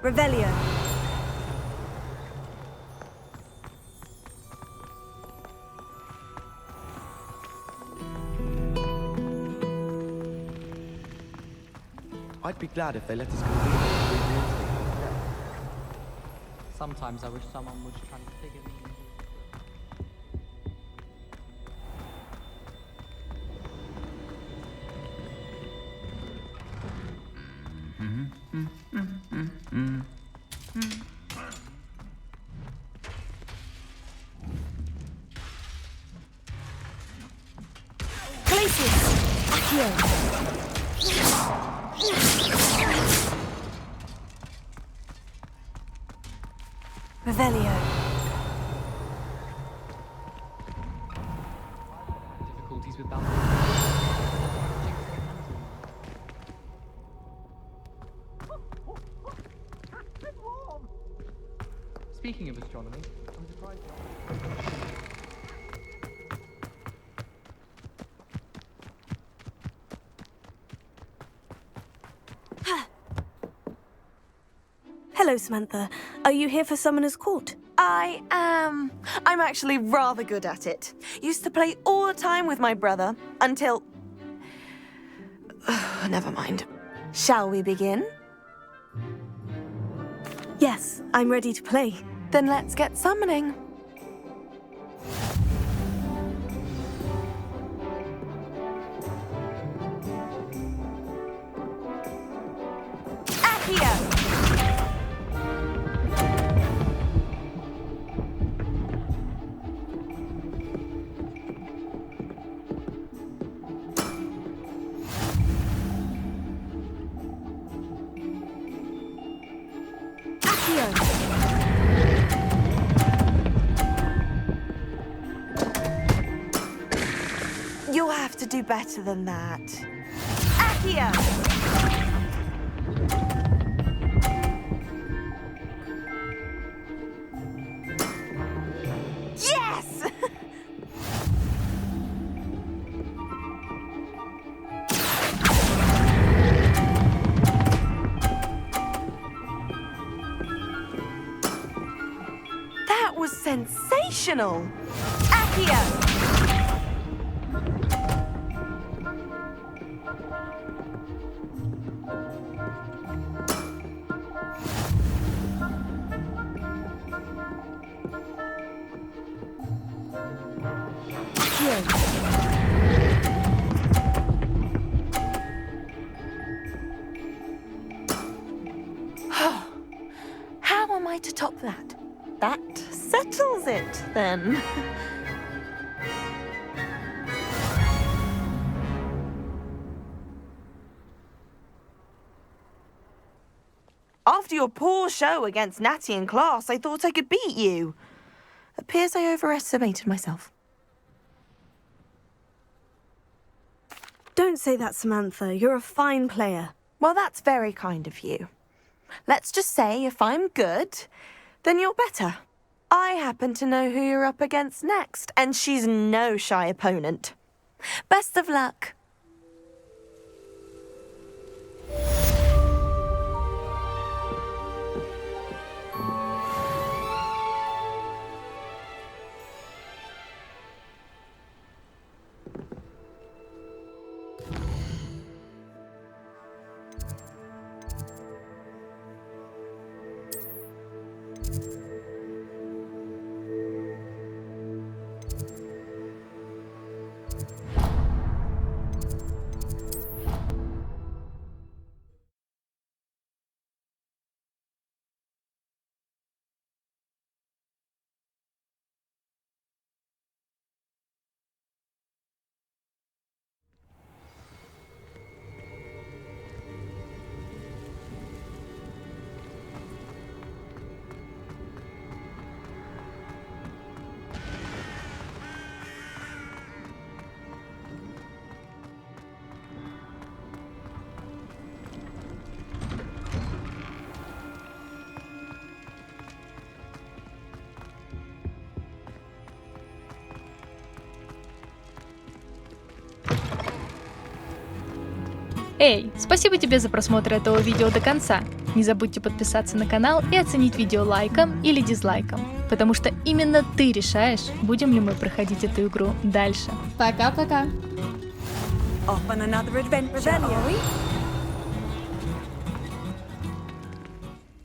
Revelio.
I'd be glad if they let us complete it. Sometimes I wish someone would try to figure me into
Revelio.
difficulties with balance. Speaking of astronomy, I'm surprised.
Hello, Samantha. Are you here for Summoner's Court? I am. I'm actually rather good at it. Used to play all the time with my brother, until... Never mind. Shall we begin? Yes, I'm ready to play. Then let's get summoning. Accio! You'll have to do better than that. Accio! Yes! That was sensational! Accio! I to top that? That settles it, then. After your poor show against Natty in class, I thought I could beat you. Appears I overestimated myself.
Don't say that, Samantha. You're a fine player.
Well, that's very kind of you. Let's just say if I'm good, then you're better. I happen to know who you're up against next, and she's no shy opponent. Best of luck.
Эй, спасибо тебе за просмотр этого видео до конца. Не забудьте подписаться на канал и оценить видео лайком или дизлайком, потому что именно ты решаешь, будем ли мы проходить эту игру дальше. Пока-пока!
Off on another adventure, are we?